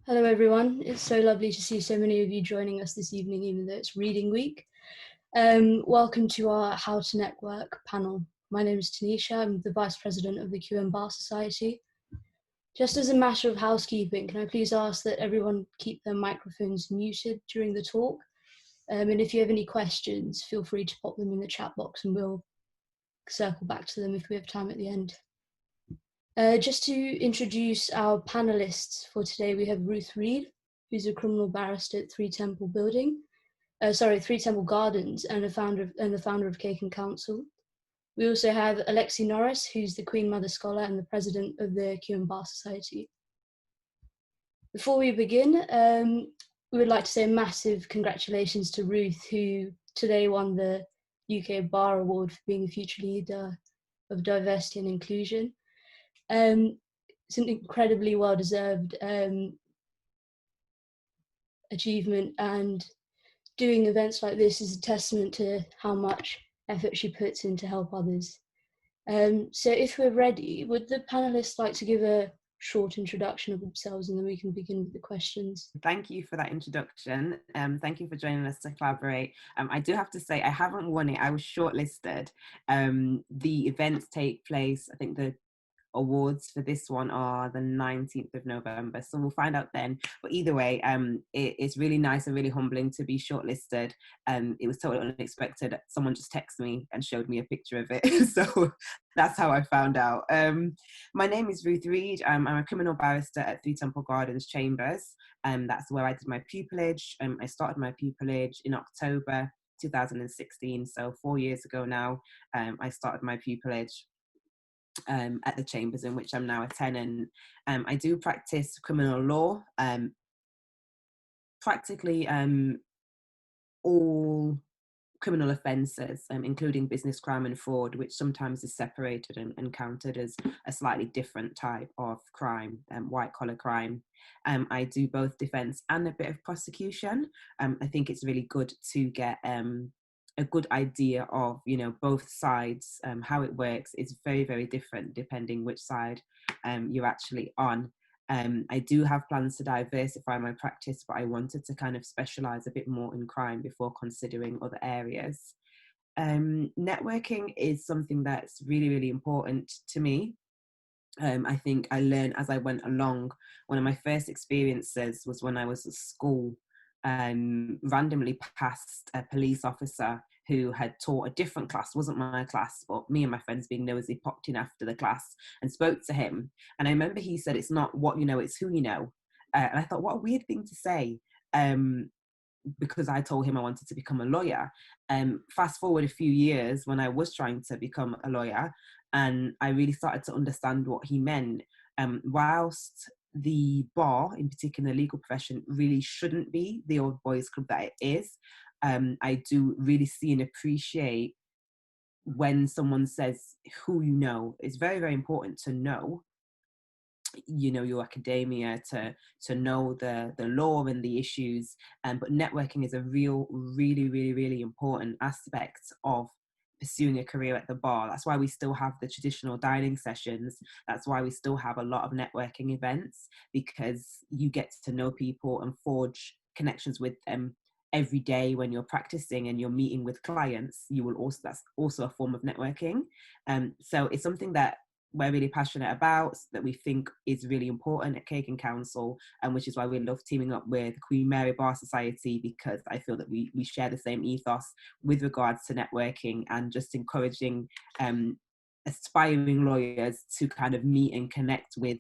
Hello everyone, it's so lovely to see so many of you joining us this evening, even though it's reading week. Welcome to our How to Network panel. My name is Tanisha, I'm the Vice President of the QM Bar Society. Just as a matter of housekeeping, can I please ask that everyone keep their microphones muted during the talk? And if you have any questions, feel free to pop them in the chat box and we'll circle back to them if we have time at the end. Just to introduce our panelists for today, we have Ruth Reid, who's a criminal barrister at Three Temple Gardens, and the founder of Cake Counsel. We also have Alexi Norris, who's the Queen Mother Scholar and the president of the QM Bar Society. Before we begin, we would like to say a massive congratulations to Ruth, who today won the UK Bar Award for being a future leader of diversity and inclusion. It's an incredibly well-deserved achievement, and doing events like this is a testament to how much effort she puts in to help others. So if we're ready, would the panelists like to give a short introduction of themselves and then we can begin with the questions? Thank you for that introduction. Thank you for joining us to collaborate. I do have to say, I haven't won it. I was shortlisted. The events take place, I think the awards for this one are the 19th of November, so we'll find out then. But either way, it's really nice and really humbling to be shortlisted. It was totally unexpected. Someone just texted me and showed me a picture of it. So that's how I found out. My name is Ruth Reid. I'm a criminal barrister at Three Temple Gardens Chambers. That's where I did my pupillage. I started my pupillage in October 2016, so 4 years ago now. I started my pupillage at the Chambers, in which I'm now a tenant. I do practice criminal law, practically all criminal offences, including business crime and fraud, which sometimes is separated and counted as a slightly different type of crime, white collar crime. I do both defence and a bit of prosecution. I think it's really good to get a good idea of, both sides. How it works is very, very different depending which side you're actually on. I do have plans to diversify my practice, but I wanted to kind of specialise a bit more in crime before considering other areas. Networking is something that's really, really important to me. I think I learned as I went along. One of my first experiences was when I was at school, randomly passed a police officer who had taught a different class, wasn't my class, but me and my friends being nosy popped in after the class and spoke to him. And I remember he said, "It's not what you know, it's who you know." And I thought, what a weird thing to say, because I told him I wanted to become a lawyer. Fast forward a few years when I was trying to become a lawyer, and I really started to understand what he meant. Whilst the bar, in particular the legal profession, really shouldn't be the old boys club that it is, I do really see and appreciate when someone says who you know. It's very, very important to know, your academia, to know the law and the issues. But networking is a really, really, really important aspect of pursuing a career at the bar. That's why we still have the traditional dining sessions. That's why we still have a lot of networking events, because you get to know people and forge connections with them every day. When you're practicing and you're meeting with clients, that's also a form of networking. So it's something that we're really passionate about, that we think is really important at Cake Counsel, and which is why we love teaming up with Queen Mary Bar Society, because I feel that we share the same ethos with regards to networking and just encouraging aspiring lawyers to kind of meet and connect with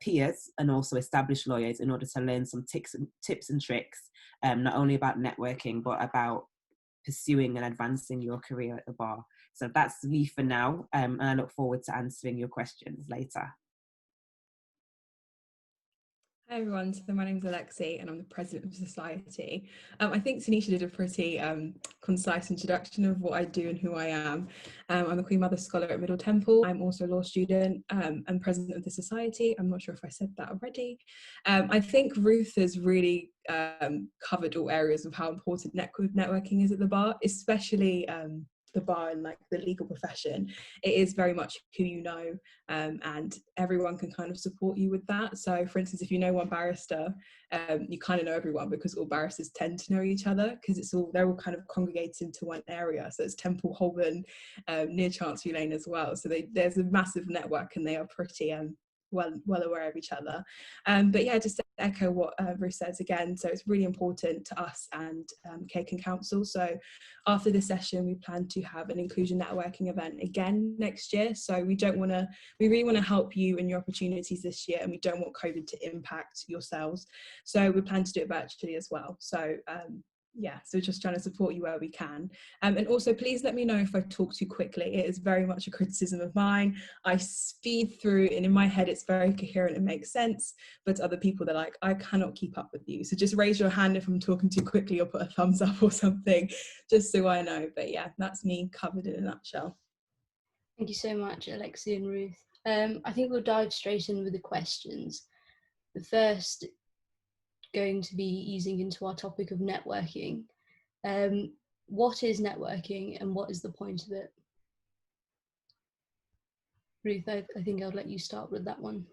peers and also established lawyers in order to learn some tips and tricks, not only about networking but about pursuing and advancing your career at the bar. So that's me for now, and I look forward to answering your questions later. Hi everyone, so my name's Alexi and I'm the president of the society. I think Tanisha did a pretty concise introduction of what I do and who I am. I'm the Queen Mother Scholar at Middle Temple. I'm also a law student and president of the society. I'm not sure if I said that already. I think Ruth has really covered all areas of how important networking is at the bar, especially the bar and like the legal profession, it is very much who you know, and everyone can kind of support you with that. So for instance, if you know one barrister, you kind of know everyone, because all barristers tend to know each other, because they're all kind of congregated into one area. So it's Temple, Holborn, near Chancery Lane as well. So there's a massive network, and they are pretty well aware of each other. But yeah, just to echo what Ruth says again, so it's really important to us and Cake Counsel. So after this session, we plan to have an inclusion networking event again next year. So we really want to help you in your opportunities this year, and we don't want COVID to impact yourselves. So we plan to do it virtually as well. So yeah, so just trying to support you where we can. And also, please let me know if I talk too quickly. It is very much a criticism of mine. I speed through, and in my head it's very coherent and makes sense, but to other people they're like, I cannot keep up with you. So just raise your hand if I'm talking too quickly, or put a thumbs up or something, just so I know. But yeah, that's me covered in a nutshell. Thank you so much, Alexi and Ruth. I think we'll dive straight in with the questions. The first going to be easing into our topic of networking. What is networking, and what is the point of it? Ruth, I think I'll let you start with that one.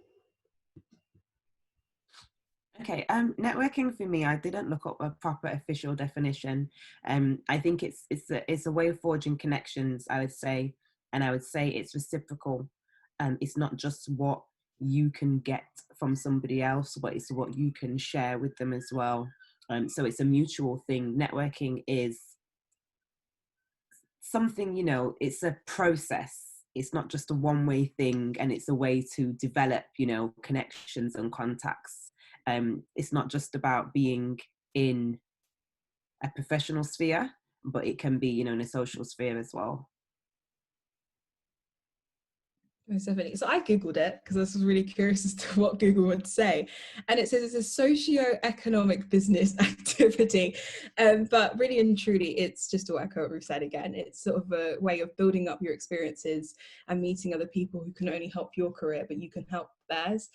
Okay, networking for me, I didn't look up a proper official definition. I think it's a way of forging connections, I would say, and I would say it's reciprocal. It's not just what you can get from somebody else, but it's what you can share with them as well. So it's a mutual thing. Networking is something, it's a process. It's not just a one-way thing, and it's a way to develop, connections and contacts. It's not just about being in a professional sphere, but it can be, in a social sphere as well. So I googled it because I was really curious as to what Google would say, and it says it's a socio-economic business activity, but really and truly it's just to echo what we've said again. It's sort of a way of building up your experiences and meeting other people who can only help your career, but you can help theirs.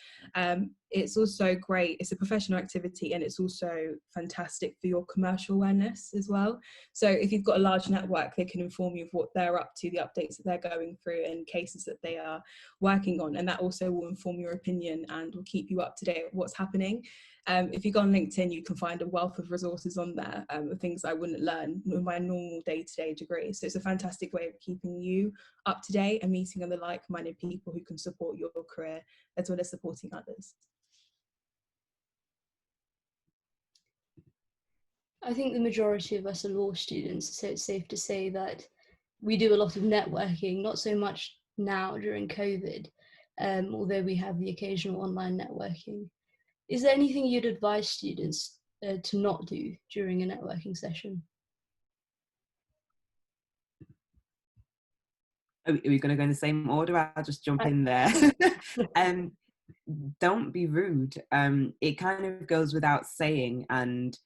It's also great, it's a professional activity, and it's also fantastic for your commercial awareness as well. So if you've got a large network, they can inform you of what they're up to, the updates that they're going through, and cases that they are working on, and that also will inform your opinion and will keep you up to date with what's happening. If you go on LinkedIn, you can find a wealth of resources on there, of things I wouldn't learn in my normal day-to-day degree. So it's a fantastic way of keeping you up to date and meeting other like-minded people who can support your career as well as supporting others. I think the majority of us are law students, so it's safe to say that we do a lot of networking, not so much now during COVID, although we have the occasional online networking. Is there anything you'd advise students to not do during a networking session? Are we going to go in the same order? I'll just jump in there. Don't be rude. It kind of goes without saying, and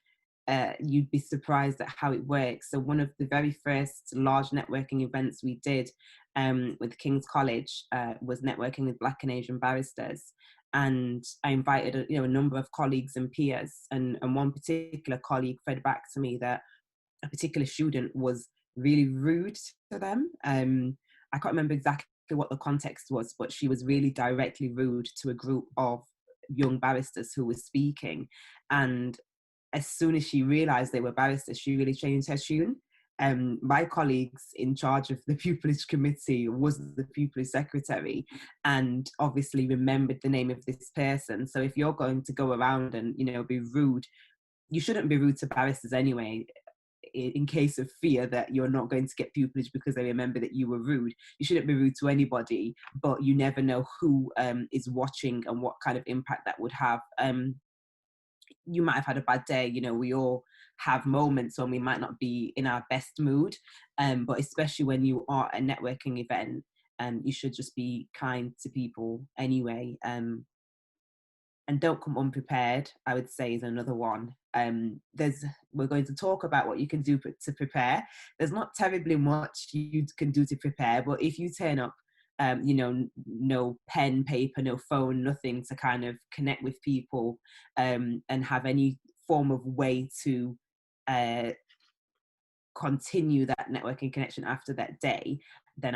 you'd be surprised at how it works. So one of the very first large networking events we did with King's College was networking with Black and Asian barristers. And I invited a number of colleagues and peers, and one particular colleague fed back to me that a particular student was really rude to them. I can't remember exactly what the context was, but she was really directly rude to a group of young barristers who were speaking. And as soon as she realised they were barristers, she really changed her tune. My colleagues in charge of the pupillage committee was the pupillage secretary, and obviously remembered the name of this person. So if you're going to go around and be rude, you shouldn't be rude to barristers anyway. In case of fear that you're not going to get pupillage because they remember that you were rude, you shouldn't be rude to anybody. But you never know who is watching and what kind of impact that would have. You might have had a bad day. We all have moments when we might not be in our best mood, but especially when you are at a networking event, you should just be kind to people anyway, and don't come unprepared, I would say, is another one. We're going to talk about what you can do to prepare. There's not terribly much you can do to prepare, but if you turn up no pen, paper, no phone, nothing to kind of connect with people, and have any form of way to continue that networking connection after that day, then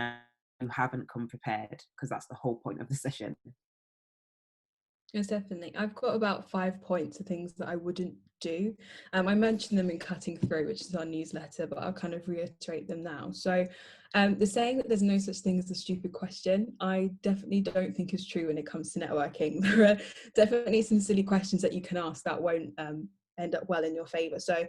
you haven't come prepared, because that's the whole point of the session. Yes, definitely. I've got about 5 points of things that I wouldn't do. I mentioned them in Cutting Through, which is our newsletter, but I'll kind of reiterate them now. So the saying that there's no such thing as a stupid question, I definitely don't think is true when it comes to networking. There are definitely some silly questions that you can ask that won't end up well in your favour. So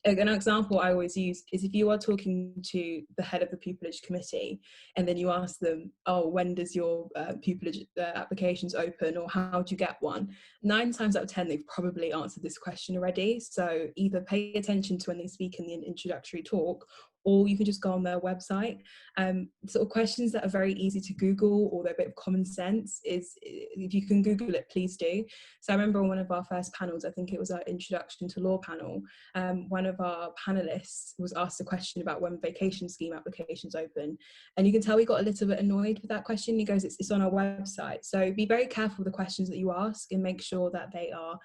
an example I always use is if you are talking to the head of the pupillage committee and then you ask them, oh, when does your pupillage applications open, or how do you get one? 9 times out of 10, they've probably answered this question already. So either pay attention to when they speak in the introductory talk, or you can just go on their website. Sort of questions that are very easy to Google, or they're a bit of common sense, is if you can Google it, please do. So I remember on one of our first panels, I think it was our introduction to law panel, one of our panelists was asked a question about when vacation scheme applications open, and you can tell he got a little bit annoyed with that question. He goes, it's on our website. So be very careful with the questions that you ask, and make sure that they are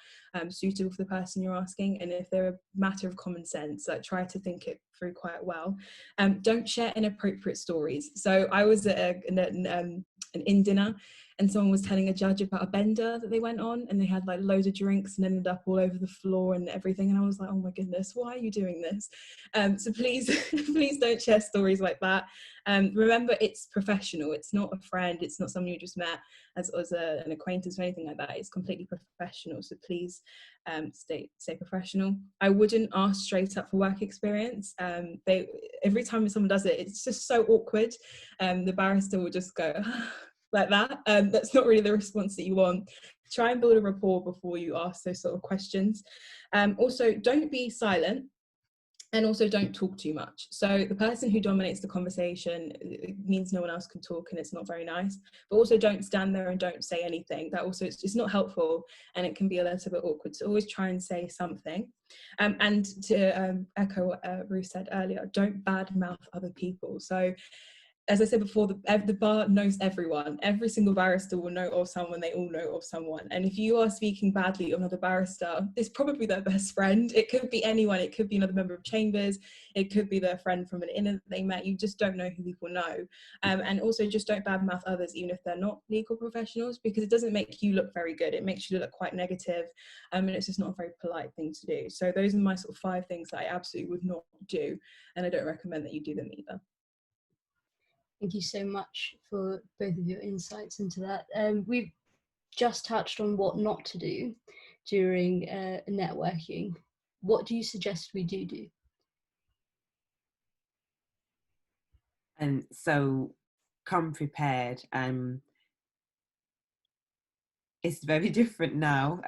suitable for the person you're asking, and if they're a matter of common sense, like try to think it through quite well. Don't share inappropriate stories. So I was at an inn dinner, and someone was telling a judge about a bender that they went on, and they had like loads of drinks and ended up all over the floor and everything, and I was like, oh my goodness, why are you doing this? So please please don't share stories like that. Remember, it's professional. It's not a friend, it's not someone you just met as an acquaintance or anything like that. It's completely professional, so please stay professional. I wouldn't ask straight up for work experience. Every time someone does it, it's just so awkward. The barrister will just go like that. That's not really the response that you want. Try and build a rapport before you ask those sort of questions. Also, don't be silent, and also don't talk too much. So the person who dominates the conversation, it means no one else can talk, and it's not very nice. But also don't stand there and don't say anything. That also, it's not helpful, and it can be a little bit awkward. So always try and say something. And to echo what Ruth said earlier, don't badmouth other people. So as I said before, the bar knows everyone. Every single barrister will know of someone, they all know of someone. And if you are speaking badly of another barrister, it's probably their best friend. It could be anyone. It could be another member of Chambers. It could be their friend from an inn that they met. You just don't know who people know. And also just don't badmouth others, even if they're not legal professionals, because it doesn't make you look very good. It makes you look quite negative. And it's just not a very polite thing to do. So those are my sort of 5 things that I absolutely would not do. And I don't recommend that you do them either. Thank you so much for both of your insights into that. We've just touched on what not to do during networking. What do you suggest we do? And so come prepared. It's very different now,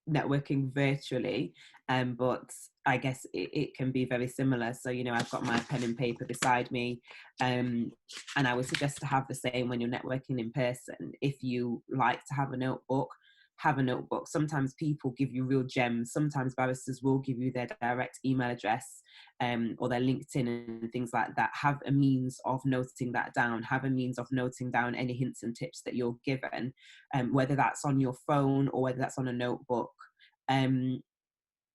networking virtually, but I guess it can be very similar. So, you know, I've got my pen and paper beside me, and I would suggest to have the same when you're networking in person. If you like to have a notebook, have a notebook. Sometimes people give you real gems. Sometimes barristers will give you their direct email address, or their LinkedIn and things like that. Have a means of noting that down. Have a means of noting down any hints and tips that you're given, whether that's on your phone or whether that's on a notebook.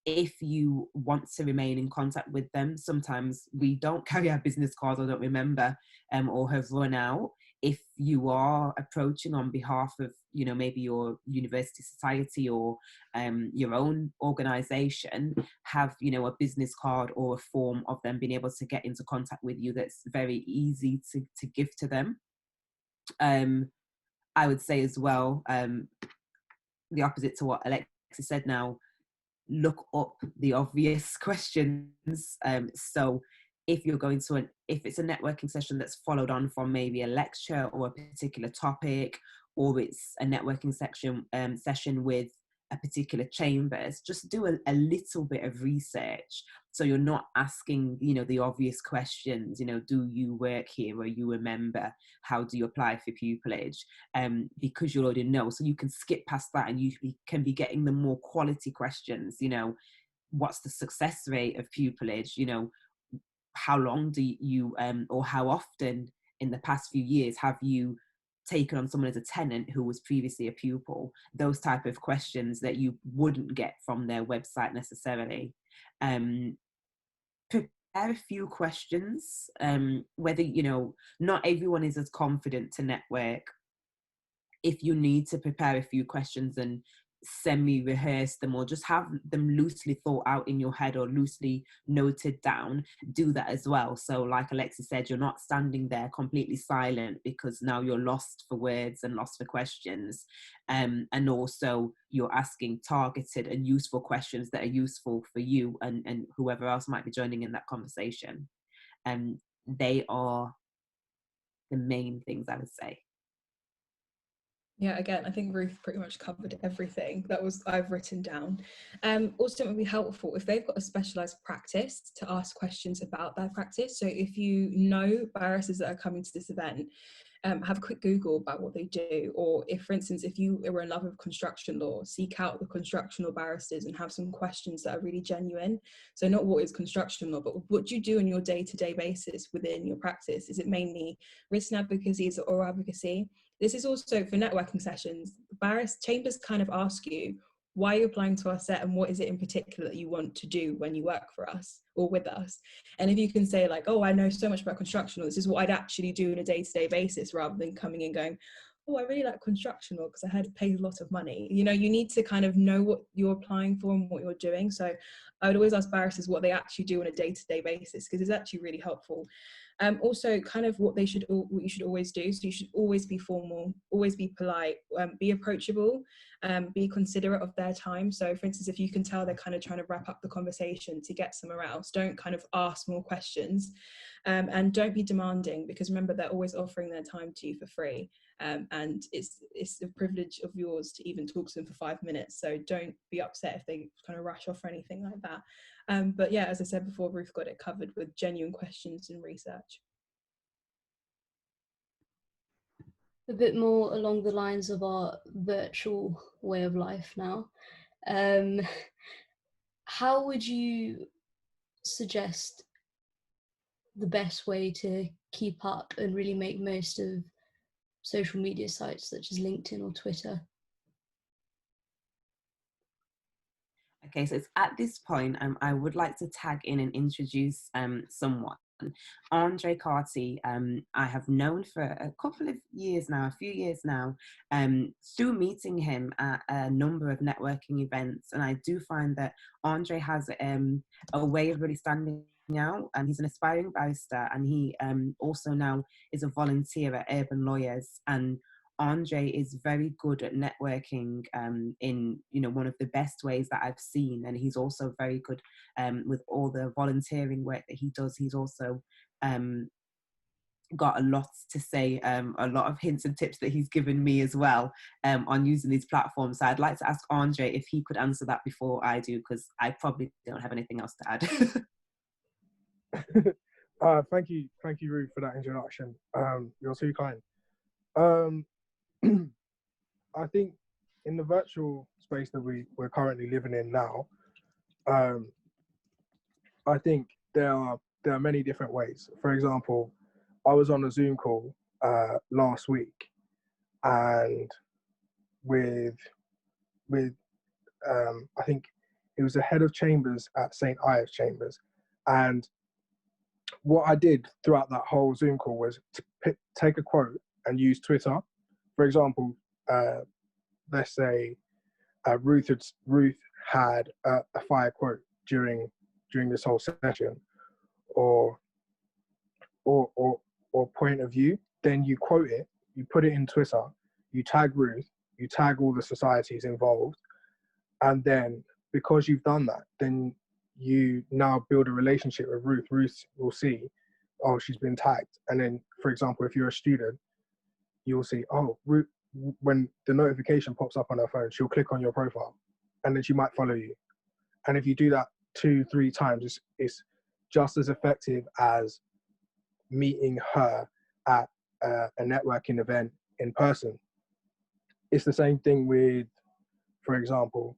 If you want to remain in contact with them, sometimes we don't carry our business cards or don't remember, or have run out. If you are approaching on behalf of, you know, maybe your university society or your own organisation, have, you know, a business card or a form of them being able to get into contact with you that's very easy to give to them. I would say as well, the opposite to what Alexi said now, look up the obvious questions. So if you're going to if it's a networking session that's followed on from maybe a lecture or a particular topic, or it's a networking session with a particular chambers, just do a little bit of research. So you're not asking, you know, the obvious questions, you know, do you work here? Are you a member? How do you apply for pupillage? Because you already know. So you can skip past that, and you can be getting the more quality questions, you know, what's the success rate of pupillage? You know, how long do you, or how often in the past few years have you taken on someone as a tenant who was previously a pupil? Those type of questions that you wouldn't get from their website necessarily. Prepare a few questions, whether, you know, not everyone is as confident to network. If you need to prepare a few questions and semi-rehearse them, or just have them loosely thought out in your head or loosely noted down, do that as well. So like Alexi said, you're not standing there completely silent because now you're lost for words and lost for questions, and also you're asking targeted and useful questions that are useful for you and whoever else might be joining in that conversation. They are the main things I would say. Yeah, again, I think Ruth pretty much covered everything that I've written down. Also, it would be helpful if they've got a specialised practice to ask questions about their practice. So if you know barristers that are coming to this event, have a quick Google about what they do. Or if, for instance, if you are in love with construction law, seek out the construction law barristers and have some questions that are really genuine. So not what is construction law, but what do you do on your day-to-day basis within your practice? Is it mainly written advocacy? Is it oral advocacy? This is also for networking sessions. Chambers kind of ask you why you're applying to our set and what is it in particular that you want to do when you work for us or with us. And if you can say like, oh, I know so much about construction law, this is what I'd actually do on a day-to-day basis, rather than coming in going, oh, I really like construction law because I heard it pays a lot of money. You know, you need to kind of know what you're applying for and what you're doing. So I would always ask barristers what they actually do on a day-to-day basis, because it's actually really helpful. Also kind of what you should always do. So you should always be formal, always be polite, be approachable, be considerate of their time. So for instance, if you can tell they're kind of trying to wrap up the conversation to get somewhere else, don't kind of ask more questions, and don't be demanding, because remember, they're always offering their time to you for free. And it's a privilege of yours to even talk to them for 5 minutes. So don't be upset if they kind of rush off or anything like that. But yeah, as I said before, Ruth got it covered with genuine questions and research. A bit more along the lines of our virtual way of life now. How would you suggest the best way to keep up and really make most of social media sites such as LinkedIn or Twitter? Okay, so it's at this point, I would like to tag in and introduce someone. André Carty, I have known for a few years now, through meeting him at a number of networking events. And I do find that André has a way of really standing out, and he's an aspiring barrister, and he also now is a volunteer at Urban Lawyers. And André is very good at networking in, you know, one of the best ways that I've seen. And he's also very good with all the volunteering work that he does. He's also got a lot to say, a lot of hints and tips that he's given me as well on using these platforms. So I'd like to ask André if he could answer that before I do, because I probably don't have anything else to add. Thank you, Ruth, for that introduction. You're too kind. I think in the virtual space that we're currently living in now, I think there are many different ways. For example, I was on a Zoom call last week, and with I think it was the head of chambers at St. Ives Chambers, and what I did throughout that whole Zoom call was to take a quote and use Twitter. For example, let's say Ruth had a fire quote during this whole session, or point of view. Then you quote it, you put it in Twitter, you tag Ruth, you tag all the societies involved, and then because you've done that, then you now build a relationship with Ruth. Ruth will see, oh, she's been tagged. And then, for example, if you're a student, you'll see, oh, Ruth, when the notification pops up on her phone, she'll click on your profile, and then she might follow you. And if you do that 2-3 times, it's just as effective as meeting her at a networking event in person. It's the same thing with, for example,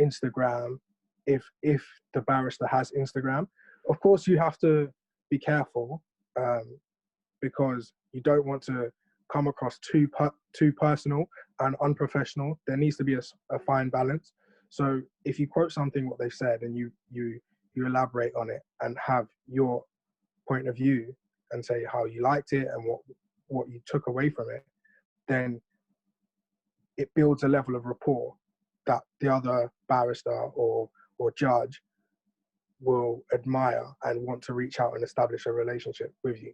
Instagram. If the barrister has Instagram, of course you have to be careful, because you don't want to come across too personal and unprofessional. There needs to be a fine balance. So if you quote something what they've said, and you you elaborate on it and have your point of view and say how you liked it and what you took away from it, then it builds a level of rapport that the other barrister or judge will admire and want to reach out and establish a relationship with you.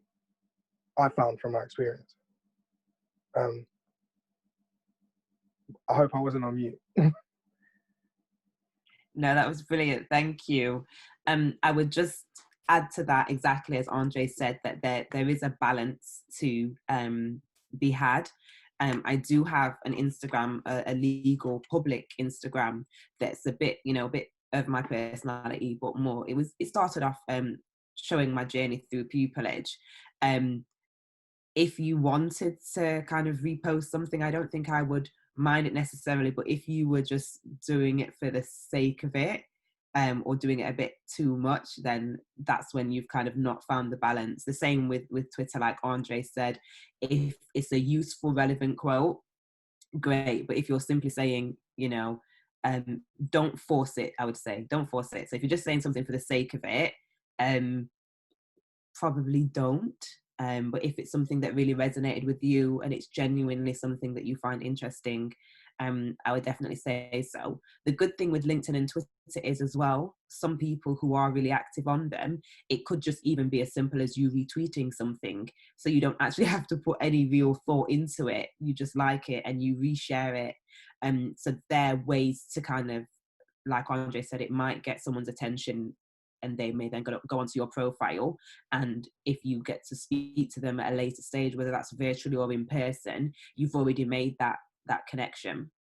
I found from my experience. I hope I wasn't on mute. No, that was brilliant. Thank you. I would just add to that, exactly as André said, that there is a balance to be had. I do have an Instagram, a legal public Instagram that's a bit of my personality, but more. It started off showing my journey through pupillage. If you wanted to kind of repost something, I don't think I would mind it necessarily, but if you were just doing it for the sake of it, or doing it a bit too much, then that's when you've kind of not found the balance. The same with Twitter, like André said, if it's a useful, relevant quote, great. But if you're simply saying, don't force it, I would say, don't force it. So if you're just saying something for the sake of it, probably don't. But if it's something that really resonated with you and it's genuinely something that you find interesting, I would definitely say so. The good thing with LinkedIn and Twitter is as well, some people who are really active on them, it could just even be as simple as you retweeting something. So you don't actually have to put any real thought into it. You just like it and you reshare it. So there are ways to kind of, like André said, it might get someone's attention and they may then go onto your profile. And if you get to speak to them at a later stage, whether that's virtually or in person, you've already made that connection.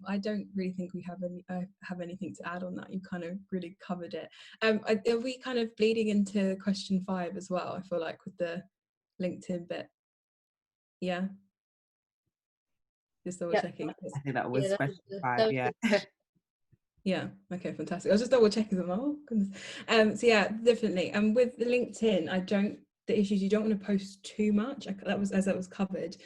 I don't really think we have anything to add on that. You kind of really covered it. Are we kind of bleeding into question 5 as well? I feel like with the LinkedIn bit. Yeah. Just double checking. I think that was question 5. Yeah. Yeah. Okay. Fantastic. I was just double checking them. Oh goodness. So yeah, definitely. And with the LinkedIn, the issues, you don't want to post too much. That was covered.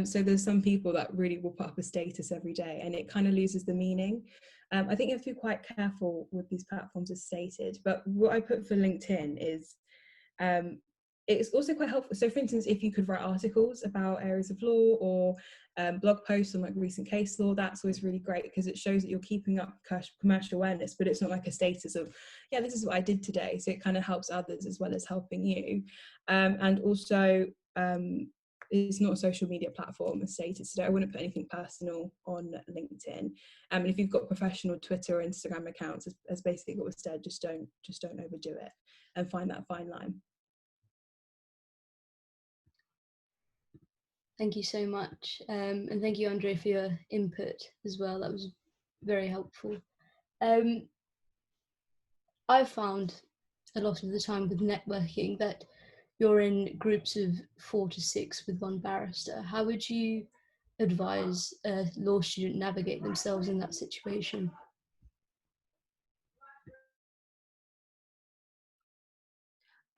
So there's some people that really will put up a status every day, and it kind of loses the meaning. I think you have to be quite careful with these platforms, as stated. But what I put for LinkedIn is, it's also quite helpful. So for instance, if you could write articles about areas of law or blog posts on like recent case law, that's always really great because it shows that you're keeping up commercial awareness, but it's not like a status of, yeah, this is what I did today. So it kind of helps others as well as helping you. And also, it's not a social media platform, as stated today. I wouldn't put anything personal on LinkedIn. And if you've got professional Twitter or Instagram accounts, as basically what was said, just don't overdo it and find that fine line. Thank you so much. And thank you, André, for your input as well. That was very helpful. I've found a lot of the time with networking that you're in groups of 4 to 6 with one barrister. How would you advise a law student navigate themselves in that situation?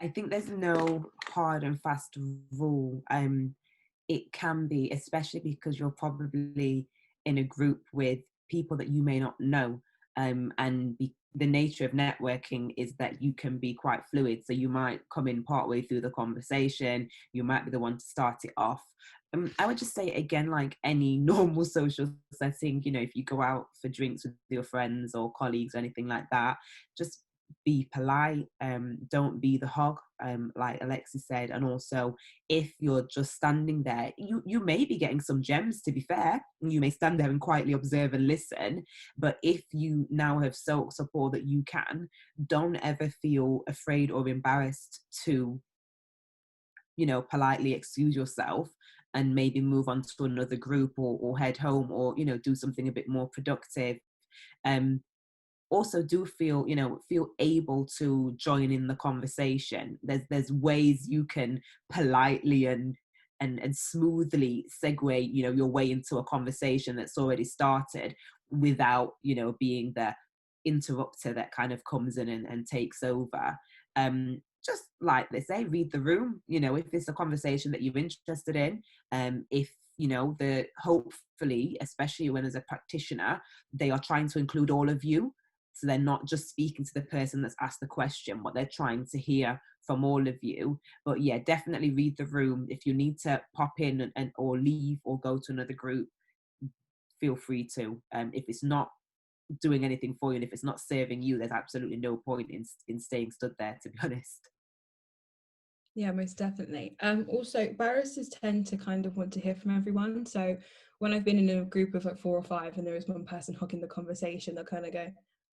I think there's no hard and fast rule. It can be, especially because you're probably in a group with people that you may not know. The nature of networking is that you can be quite fluid. So you might come in partway through the conversation, you might be the one to start it off. I would just say, again, like any normal social setting, if you go out for drinks with your friends or colleagues or anything like that, just be polite, don't be the hog, like Alexi said. And also, if you're just standing there, you may be getting some gems, to be fair. You may stand there and quietly observe and listen, but if you now have soaked up all that you can, don't ever feel afraid or embarrassed to politely excuse yourself and maybe move on to another group or head home, or do something a bit more productive. Also do feel able to join in the conversation. There's ways you can politely and smoothly segue your way into a conversation that's already started without being the interrupter that kind of comes in and takes over. Just like they say, read the room. If it's a conversation that you're interested in, if hopefully, especially when as a practitioner, they are trying to include all of you. So they're not just speaking to the person that's asked the question, but they're trying to hear from all of you. But yeah, definitely read the room. If you need to pop in and or leave or go to another group, feel free to. If it's not doing anything for you and if it's not serving you, there's absolutely no point in staying stood there, to be honest. Yeah, most definitely. Also, barristers tend to kind of want to hear from everyone. So when I've been in a group of like 4 or 5 and there is one person hogging the conversation, they'll kind of go,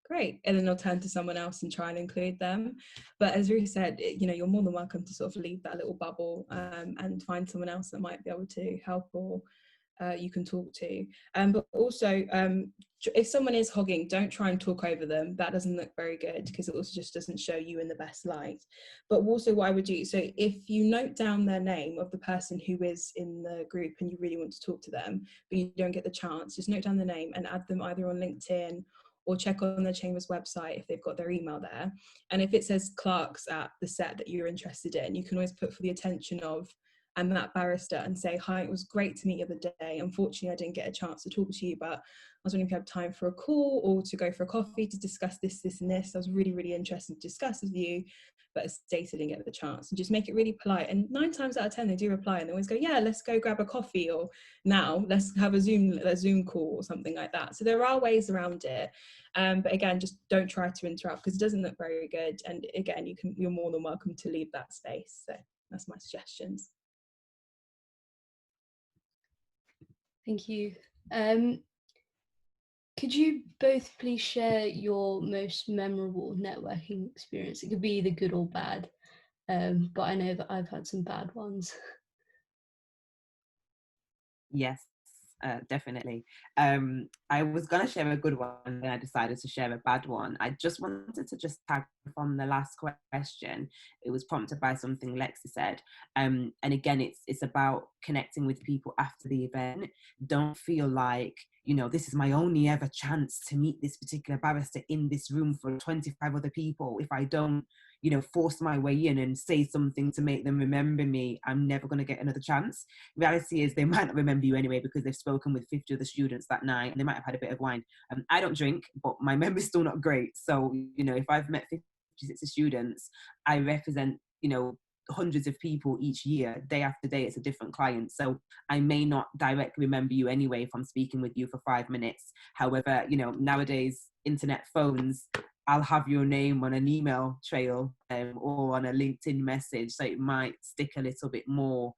great. And then they'll turn to someone else and try and include them. But as Ruth said, you're more than welcome to sort of leave that little bubble and find someone else that might be able to help or you can talk to. But also, if someone is hogging, don't try and talk over them. That doesn't look very good because it also just doesn't show you in the best light. But also what I would do, so if you note down their name of the person who is in the group and you really want to talk to them, but you don't get the chance, just note down the name and add them either on LinkedIn or check on the Chamber's website if they've got their email there. And if it says clerks at the set that you're interested in, you can always put for the attention of and that barrister and say, hi, it was great to meet you the other day. Unfortunately, I didn't get a chance to talk to you, but I was wondering if you have time for a call or to go for a coffee to discuss this, this, and this. I was really, really interested to discuss with you, but as stated, I didn't get the chance. And just make it really polite. And 9 times out of 10, they do reply and they always go, yeah, let's go grab a coffee, or now let's have a Zoom call or something like that. So there are ways around it. But again, just don't try to interrupt because it doesn't look very good. And again, you're more than welcome to leave that space. So that's my suggestions. Thank you. Could you both please share your most memorable networking experience? It could be either good or bad, but I know that I've had some bad ones. Yes, definitely. I was going to share a good one, and then I decided to share a bad one. I just wanted to tag from the last question. It was prompted by something Lexi said. And again, it's about connecting with people after the event. Don't feel like, this is my only ever chance to meet this particular barrister in this room for 25 other people. If I don't, force my way in and say something to make them remember me, I'm never going to get another chance. Reality is they might not remember you anyway because they've spoken with 50 other students that night and they might have had a bit of wine. I don't drink, but my memory's still not great. So, if I've met 56 students, I represent, hundreds of people each year. Day after day, it's a different client. So I may not directly remember you anyway if I'm speaking with you for 5 minutes. However, nowadays, internet phones, I'll have your name on an email trail or on a LinkedIn message, so it might stick a little bit more.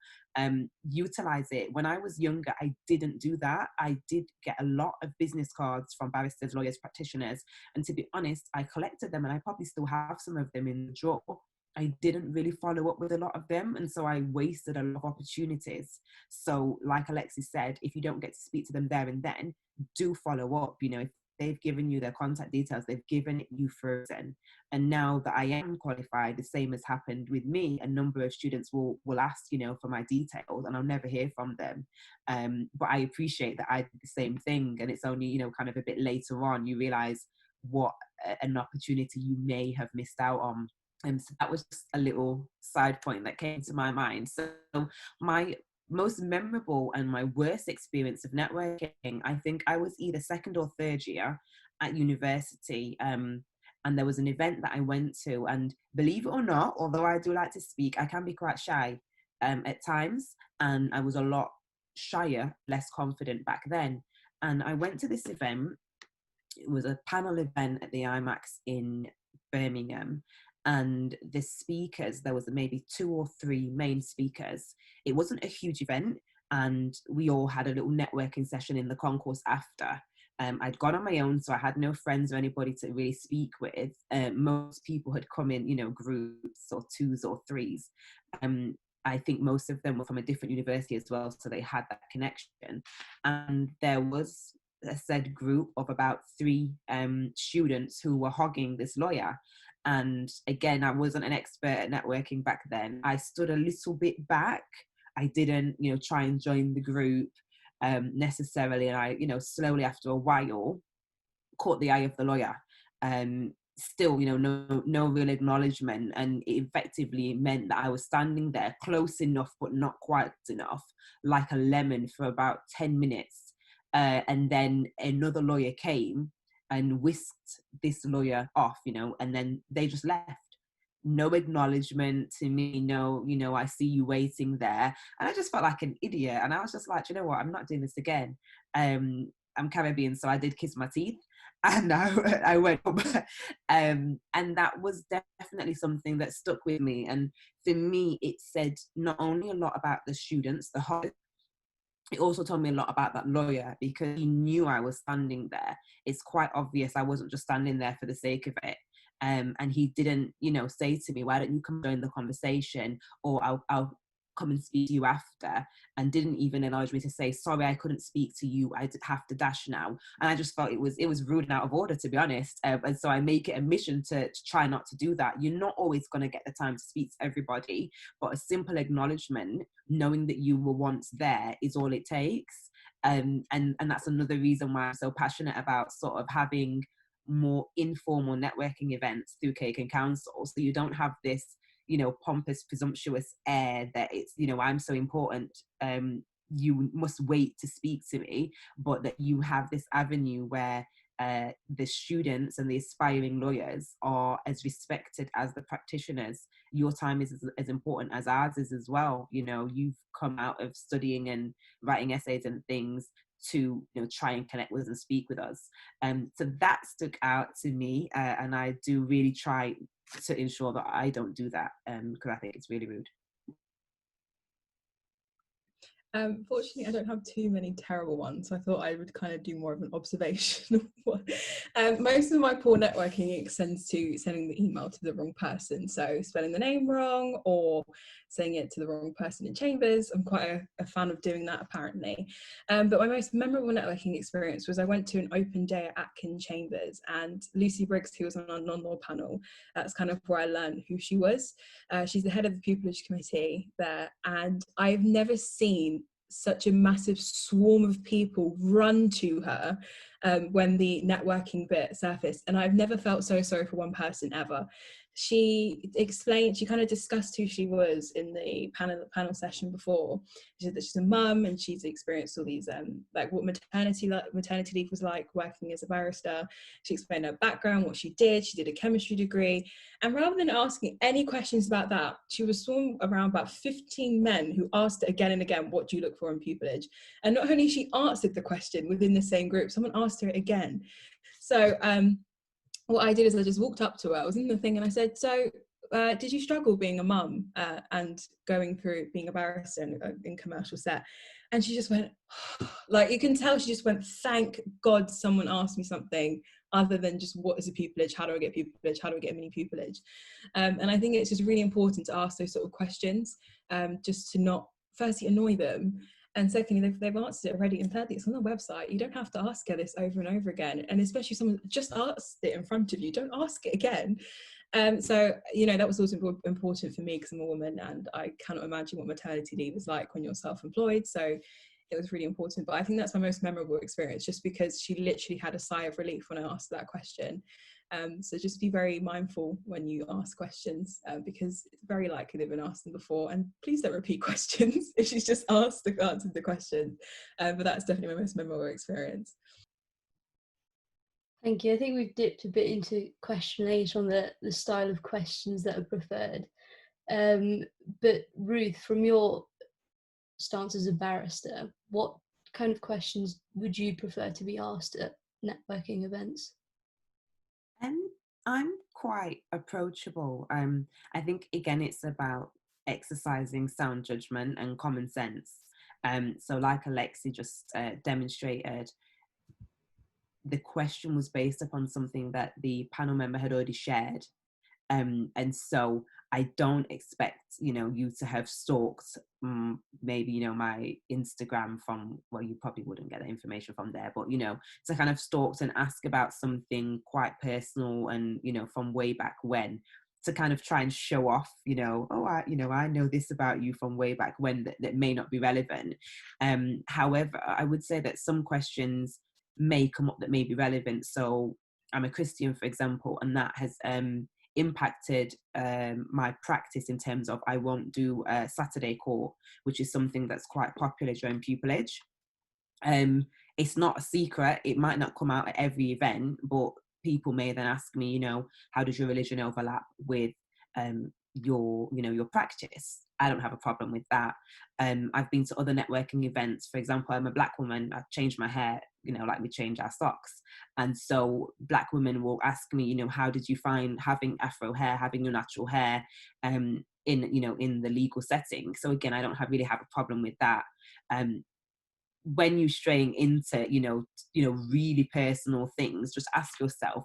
Utilize it. When I was younger, I didn't do that. I did get a lot of business cards from barristers, lawyers, practitioners, and to be honest, I collected them and I probably still have some of them in the drawer. I didn't really follow up with a lot of them, and so I wasted a lot of opportunities. So like Alexi said, if you don't get to speak to them there and then, do follow up. If they've given you their contact details, they've given it you frozen. And now that I am qualified, the same has happened with me. A number of students will ask, for my details, and I'll never hear from them. But I appreciate that I did the same thing, and it's only, kind of a bit later on you realise what an opportunity you may have missed out on. So that was just a little side point that came to my mind. So my most memorable and my worst experience of networking, I think I was either 2nd or 3rd year at university, and there was an event that I went to, and believe it or not, although I do like to speak, I can be quite shy at times, and I was a lot shyer, less confident back then. And I went to this event. It was a panel event at the IMAX in Birmingham. And the speakers, there was maybe 2 or 3 main speakers. It wasn't a huge event, and we all had a little networking session in the concourse after. I'd gone on my own, so I had no friends or anybody to really speak with. Most people had come in, groups or 2s or 3s. I think most of them were from a different university as well, so they had that connection. And there was a said group of about 3 students who were hogging this lawyer. And again, I wasn't an expert at networking back then. I stood a little bit back. I didn't, try and join the group necessarily. And I, slowly after a while, caught the eye of the lawyer. still, no real acknowledgement, and it effectively meant that I was standing there close enough but not quite enough, like a lemon, for about 10 minutes, and then another lawyer came and whisked this lawyer off, and then they just left. No acknowledgement to me, no, I see you waiting there. And I just felt like an idiot, and I was just like, you know what, I'm not doing this again. I'm Caribbean, so I did kiss my teeth, and I went up. And that was definitely something that stuck with me. And for me, it said not only a lot about the students, it also told me a lot about that lawyer, because he knew I was standing there. It's quite obvious I wasn't just standing there for the sake of it. And he didn't, say to me, why don't you come join the conversation, or I'll come and speak to you after, and didn't even acknowledge me to say, sorry, I couldn't speak to you, I have to dash now. And I just felt it was rude and out of order, to be honest. And so I make it a mission to try not to do that. You're not always going to get the time to speak to everybody, but a simple acknowledgement, knowing that you were once there, is all it takes. And that's another reason why I'm so passionate about sort of having more informal networking events through Cake Counsel, so you don't have this, pompous, presumptuous air that it's, I'm so important, you must wait to speak to me, but that you have this avenue where the students and the aspiring lawyers are as respected as the practitioners. Your time is as important as ours is as well. You've come out of studying and writing essays and things to try and connect with us and speak with us. So that stuck out to me, and I do really try to ensure that I don't do that, because I think it's really rude. Fortunately, I don't have too many terrible ones, so I thought I would kind of do more of an observation. Most of my poor networking extends to sending the email to the wrong person, so spelling the name wrong or sending it to the wrong person in chambers. I'm quite a fan of doing that, apparently. But my most memorable networking experience was I went to an open day at Atkin Chambers, and Lucy Briggs, who was on our non-law panel, that's kind of where I learned who she was. She's the head of the pupillage committee there, and I've never seen such a massive swarm of people run to her when the networking bit surfaced, and I've never felt so sorry for one person ever. She kind of discussed who she was in the panel session before. She said that she's a mum and she's experienced all these like what maternity leave was like working as a barrister. She explained her background, what she did a chemistry degree, and rather than asking any questions about that, she was swarmed around about 15 men who asked her again and again, what do you look for in pupillage? And not only she answered the question within the same group, someone asked her again. So what I did is I just walked up to her, I was in the thing, and I said, so did you struggle being a mum and going through being a barrister in commercial set? And she just went, like, you can tell she just went, thank God someone asked me something other than just what is a pupillage, how do I get pupillage, how do I get mini pupillage? And I think it's just really important to ask those sort of questions, just to not firstly annoy them, and secondly, they've answered it already, and thirdly, it's on the website. You don't have to ask her this over and over again, and especially if someone just asked it in front of you, don't ask it again. So that was also important for me because I'm a woman and I cannot imagine what maternity leave is like when you're self-employed, so it was really important. But I think that's my most memorable experience, just because she literally had a sigh of relief when I asked that question. So just be very mindful when you ask questions, because it's very likely they've been asked them before, and please don't repeat questions if she's just answered the question. But that's definitely my most memorable experience. Thank you. I think we've dipped a bit into question later on the style of questions that are preferred. But Ruth, from your stance as a barrister, what kind of questions would you prefer to be asked at networking events? I'm quite approachable. I think, again, it's about exercising sound judgment and common sense. So like Alexi just demonstrated, the question was based upon something that the panel member had already shared. And so I don't expect, you to have stalked maybe, my Instagram from, well, you probably wouldn't get that information from there, but, to kind of stalked and ask about something quite personal and, from way back when, to kind of try and show off, I know this about you from way back when that may not be relevant. However, I would say that some questions may come up that may be relevant. So I'm a Christian, for example, and that has impacted my practice in terms of I won't do Saturday court, which is something that's quite popular during pupillage. It's not a secret. It might not come out at every event, but people may then ask me, you know, how does your religion overlap with your practice? I don't have a problem with that. I've been to other networking events. For example, I'm a Black woman. I've changed my hair, you know, like we change our socks. And so Black women will ask me, you know, how did you find having Afro hair, having your natural hair in the legal setting? So again, I don't really have a problem with that. When you're straying into, really personal things, just ask yourself,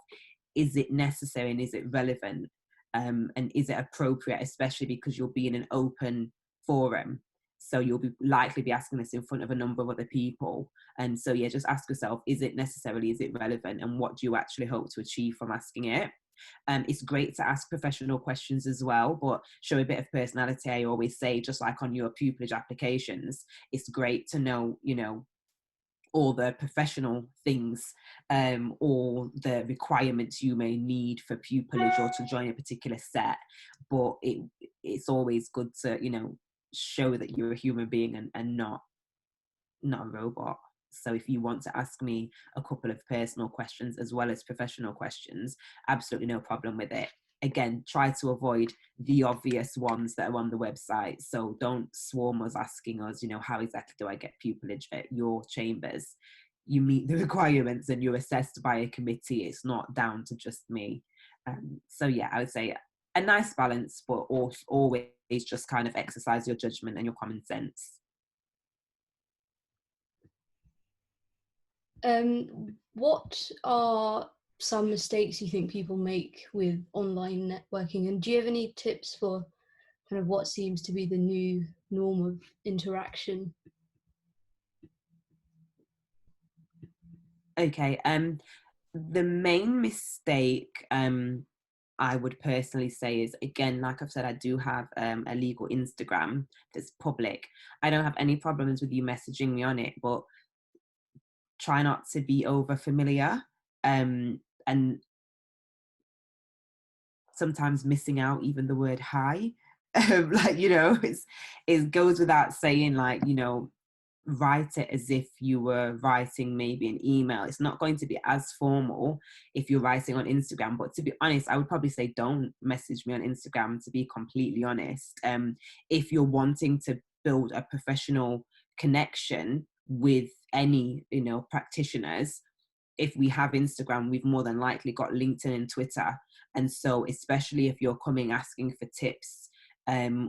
is it necessary and is it relevant? And is it appropriate, especially because you'll be in an open forum. So you'll be likely be asking this in front of a number of other people. And so, yeah, just ask yourself, is it necessary, is it relevant? And what do you actually hope to achieve from asking it? It's great to ask professional questions as well, but show a bit of personality. I always say, just like on your pupillage applications, it's great to know, all the professional things or the requirements you may need for pupillage or to join a particular set. But it's always good to, show that you're a human being and not a robot. So if you want to ask me a couple of personal questions as well as professional questions, absolutely no problem with it. Again, try to avoid the obvious ones that are on the website. So don't swarm us asking us, how exactly do I get pupillage at your chambers? You meet the requirements and you're assessed by a committee. It's not down to just me. So yeah, I would say a nice balance, but always just kind of exercise your judgment and your common sense. What are some mistakes you think people make with online networking, and do you have any tips for kind of what seems to be the new norm of interaction? Okay, the main mistake I would personally say is, again, like I've said, I do have a legal Instagram that's public. I don't have any problems with you messaging me on it, but try not to be over familiar and sometimes missing out even the word hi. It goes without saying, write it as if you were writing maybe an email. It's not going to be as formal if you're writing on Instagram, but to be honest, I would probably say don't message me on Instagram, to be completely honest. If you're wanting to build a professional connection with any practitioners, if we have Instagram, we've more than likely got LinkedIn and Twitter. And so especially if you're coming asking for tips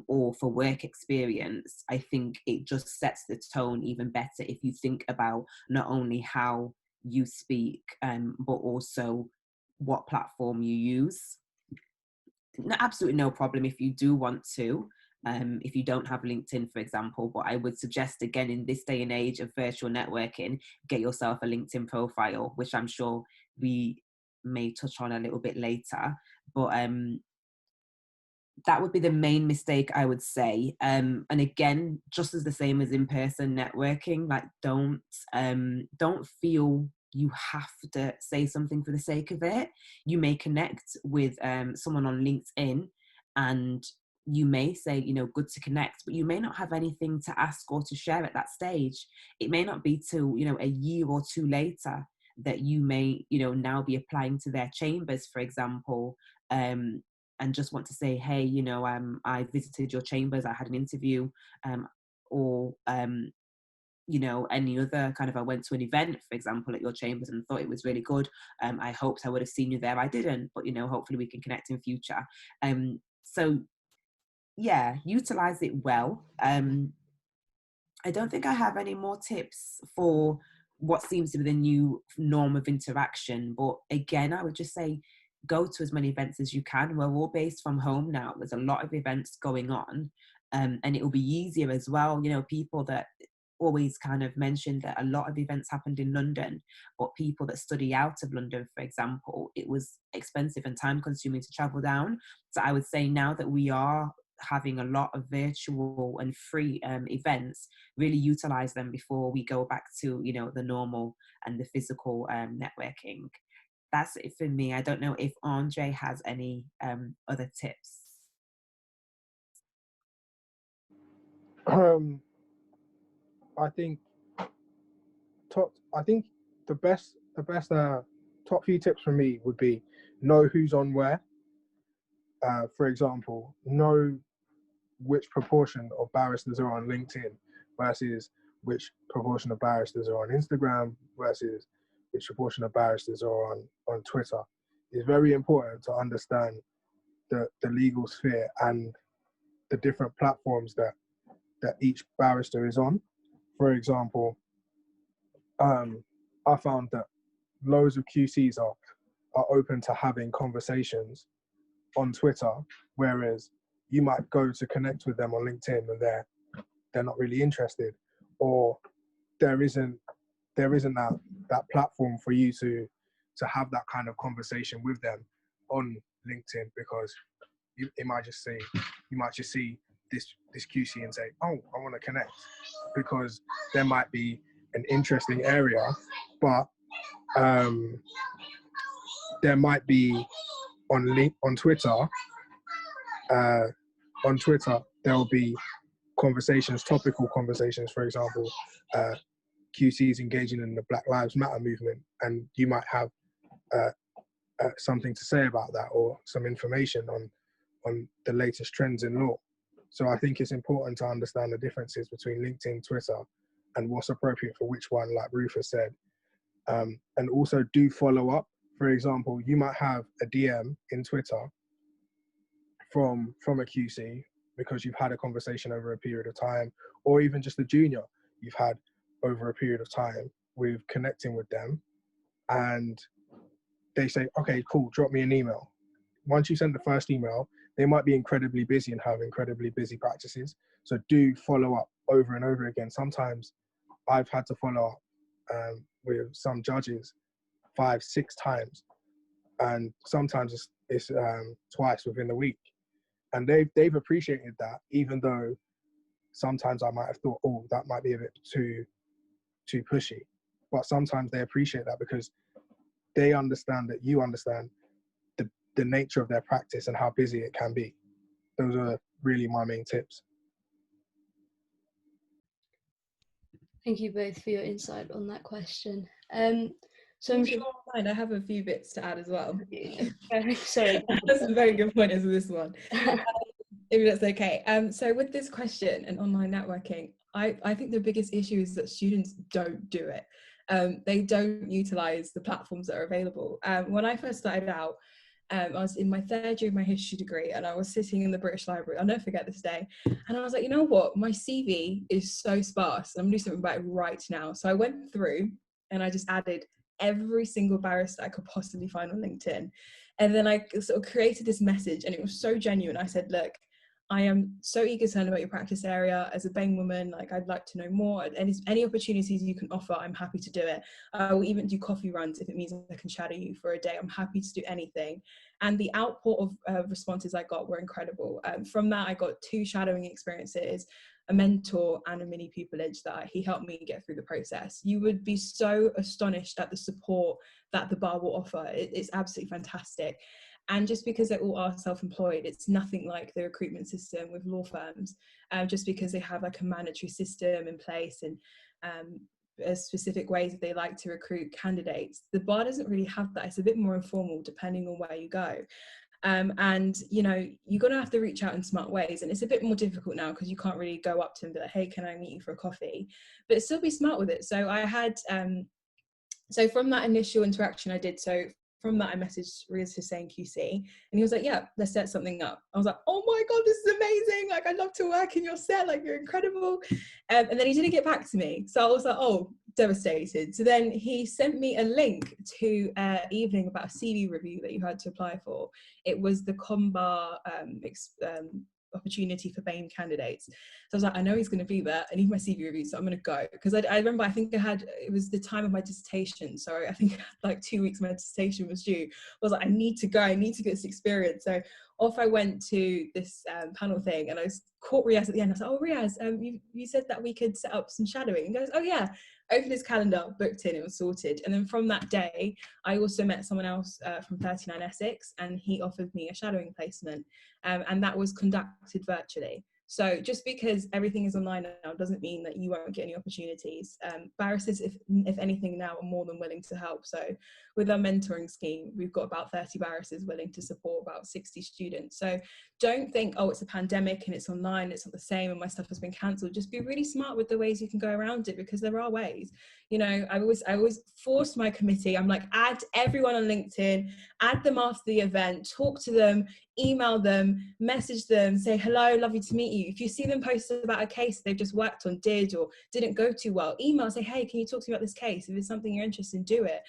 or for work experience, I think it just sets the tone even better if you think about not only how you speak, but also what platform you use. Absolutely no problem if you do want to, if you don't have LinkedIn, for example, but I would suggest, again, in this day and age of virtual networking, get yourself a LinkedIn profile, which I'm sure we may touch on a little bit later. But that would be the main mistake, I would say. And again, just as the same as in-person networking, like don't feel you have to say something for the sake of it. You may connect with someone on LinkedIn and you may say, good to connect, but you may not have anything to ask or to share at that stage. It may not be till, a year or two later that you may, now be applying to their chambers, for example, and just want to say, hey, I visited your chambers, I had an interview, or any other kind of, I went to an event, for example, at your chambers and thought it was really good. I hoped I would have seen you there. I didn't, but hopefully we can connect in future. So yeah, utilize it well. I don't think I have any more tips for what seems to be the new norm of interaction, but again, I would just say go to as many events as you can. We're all based from home now. There's a lot of events going on, and it will be easier as well. People that always kind of mention that a lot of events happened in London, but people that study out of London, for example, it was expensive and time consuming to travel down. So I would say now that we are having a lot of virtual and free events, really utilize them before we go back to the normal and the physical networking. that's it for me. I don't know if André has any other tips. I think the best top few tips from me would be know who's on where. For example, know which proportion of barristers are on LinkedIn versus which proportion of barristers are on Instagram versus which proportion of barristers are on Twitter. It's very important to understand the legal sphere and the different platforms that each barrister is on. For example, I found that loads of QCs are open to having conversations on Twitter, whereas you might go to connect with them on LinkedIn and they're not really interested, or there isn't that platform for you to have that kind of conversation with them on LinkedIn, because you might just see this QC and say, oh, I want to connect, because there might be an interesting area, but there might be on Twitter there will be topical conversations, for example, QCs engaging in the Black Lives Matter movement, and you might have something to say about that, or some information on the latest trends in law. So I think it's important to understand the differences between LinkedIn, Twitter, and what's appropriate for which one, like Ruth has said. And also do follow up. For example, you might have a DM in Twitter from a QC because you've had a conversation over a period of time, or even just a junior you've had over a period of time with connecting with them, and they say, okay, cool, drop me an email. Once you send the first email, they might be incredibly busy and have incredibly busy practices. So do follow up over and over again. Sometimes I've had to follow up with some judges 5-6 times, and sometimes it's twice within the week. And they've appreciated that, even though sometimes I might have thought, oh, that might be a bit too pushy. But sometimes they appreciate that because they understand that you understand the nature of their practice and how busy it can be. Those are really my main tips. Thank you both for your insight on that question. So I'm sure I have a few bits to add as well. Sorry. That's a very good point as this one. If that's okay. So with this question and online networking, I think the biggest issue is that students don't do it. They don't utilize the platforms that are available. When I first started out, I was in my third year of my history degree, and I was sitting in the British Library. I'll never forget this day. And I was like, you know what? My CV is so sparse. I'm gonna do something about it right now. So I went through and I just added every single barrister I could possibly find on LinkedIn. And then I sort of created this message, and it was so genuine. I said, look, I am so eager to learn about your practice area. As a BAME woman, like, I'd like to know more. Any opportunities you can offer, I'm happy to do it. I will even do coffee runs if it means I can shadow you for a day. I'm happy to do anything. And the output of responses I got were incredible. From that, I got 2 shadowing experiences, a mentor, and a mini pupillage that he helped me get through the process. You would be so astonished at the support that the bar will offer. It's absolutely fantastic. And just because they all are self-employed, it's nothing like the recruitment system with law firms, just because they have like a mandatory system in place and specific ways that they like to recruit candidates. The bar doesn't really have that. It's a bit more informal depending on where you go. And you know, you're gonna have to reach out in smart ways, and it's a bit more difficult now because you can't really go up to them and be like, hey, can I meet you for a coffee? But still be smart with it. So I had so from that initial interaction I did, so from that I messaged Riaz Hussein QC, and he was like, yeah, let's set something up. I was like, oh my god, this is amazing, like, I'd love to work in your set, like, you're incredible. And then he didn't get back to me, so I was like, oh, devastated. So then he sent me a link to an evening about a CV review that you had to apply for. It was the COMBAR opportunity for BAME candidates. So I was like, I know he's going to be there. I need my CV review, so I'm going to go. Because I remember, I think it was the time of my dissertation. So I think like 2 weeks my dissertation was due. I was like, I need to go. I need to get this experience. So off I went to this panel thing, and I caught Riaz at the end. I was like, oh, Riaz, you said that we could set up some shadowing. And he goes, oh yeah, opened his calendar, booked in, it was sorted. And then from that day, I also met someone else from 39 Essex, and he offered me a shadowing placement, and that was conducted virtually. So just because everything is online now doesn't mean that you won't get any opportunities. Barristers, if anything now, are more than willing to help. So with our mentoring scheme, we've got about 30 barristers willing to support about 60 students. So don't think, oh, it's a pandemic and it's online, it's not the same and my stuff has been cancelled. Just be really smart with the ways you can go around it, because there are ways. You know, I always forced my committee. I'm like, add everyone on LinkedIn, add them after the event, talk to them, email them, message them, say hello, lovely to meet you. If you see them post about a case they've just worked on, did or didn't go too well, email, say, hey, can you talk to me about this case? If it's something you're interested in, do it.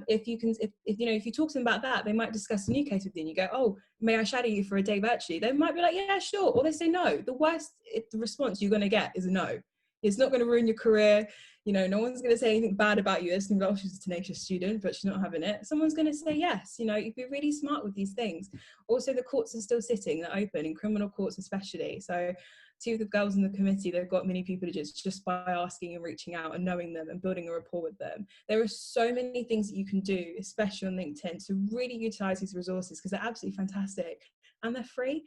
If you talk to them about that, they might discuss a new case with you and you go, oh, may I shadow you for a day virtually? They might be like, yeah, sure. Or they say no. The worst the response you're going to get is a no. It's not going to ruin your career. You know, no one's going to say anything bad about you. It's going to be like, oh, she's a tenacious student, but she's not having it. Someone's going to say yes. You know, you'd be really smart with these things. Also, the courts are still sitting. They're open, in criminal courts especially. So two of the girls in the committee, they've got many people just by asking and reaching out and knowing them and building a rapport with them. There are so many things that you can do, especially on LinkedIn, to really utilize these resources, because they're absolutely fantastic and they're free.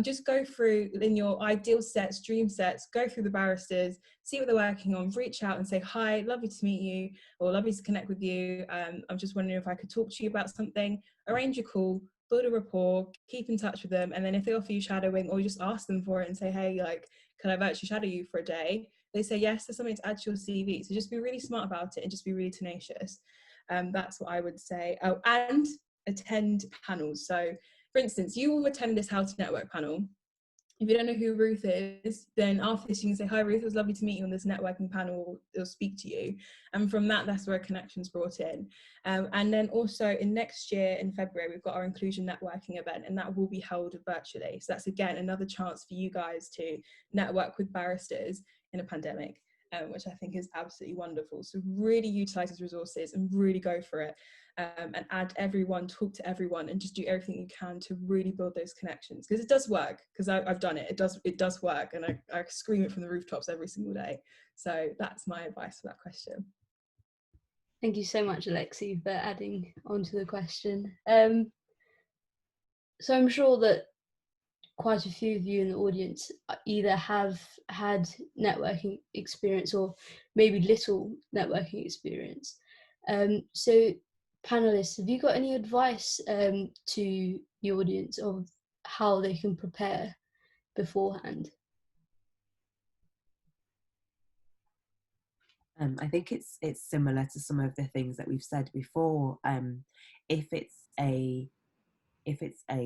Just go through in your ideal sets, dream sets, go through the barristers, see what they're working on, reach out and say, hi, lovely to meet you, or lovely to connect with you. I'm just wondering if I could talk to you about something. Arrange a call, build a rapport, keep in touch with them. And then if they offer you shadowing, or you just ask them for it and say, hey, like, can I virtually shadow you for a day? They say yes, there's something to add to your CV. So just be really smart about it and just be really tenacious. That's what I would say. Oh, and attend panels. So for instance, you will attend this How to Network panel. If you don't know who Ruth is, then after this you can say, hi Ruth, it was lovely to meet you on this networking panel, it'll speak to you. And from that's where a connection's brought in. And then also in next year, in February, we've got our inclusion networking event, and that will be held virtually. So that's again, another chance for you guys to network with barristers in a pandemic, which I think is absolutely wonderful. So really utilize these resources and really go for it. And add everyone, talk to everyone, and just do everything you can to really build those connections, because it does work. Because I've done it. It does work, and I scream it from the rooftops every single day. So that's my advice for that question. Thank you so much, Alexi, for adding onto the question. So I'm sure that quite a few of you in the audience either have had networking experience or maybe little networking experience. So panelists, have you got any advice to the audience of how they can prepare beforehand? I think it's similar to some of the things that we've said before. If it's a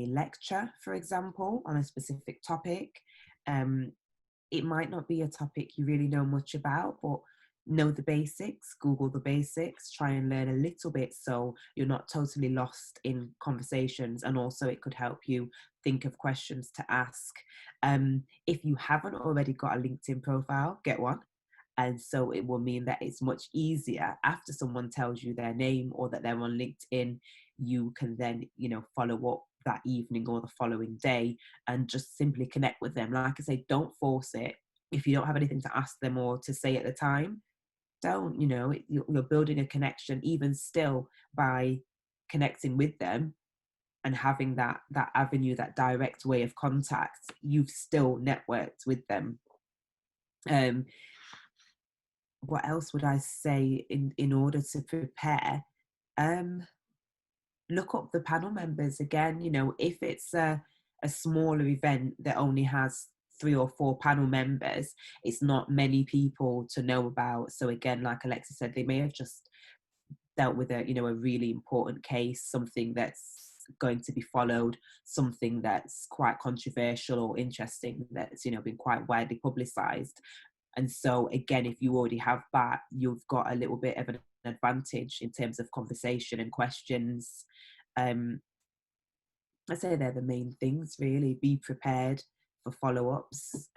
lecture, for example, on a specific topic, it might not be a topic you really know much about, but know the basics, Google the basics, try and learn a little bit so you're not totally lost in conversations, and also it could help you think of questions to ask. If you haven't already got a LinkedIn profile, get one. And so it will mean that it's much easier after someone tells you their name or that they're on LinkedIn, you can then, follow up that evening or the following day and just simply connect with them. Like I say, don't force it. If you don't have anything to ask them or to say at the time, don't, you're building a connection even still by connecting with them and having that avenue, that direct way of contact. You've still networked with them. What else would I say in order to prepare? Look up the panel members again. If it's a smaller event that only has 3 or 4 panel members, it's not many people to know about. So again, like Alexi said, they may have just dealt with a really important case, something that's going to be followed, something that's quite controversial or interesting, that's been quite widely publicized. And so again, if you already have that, you've got a little bit of an advantage in terms of conversation and questions. I say they're the main things, really. Be prepared for follow-ups.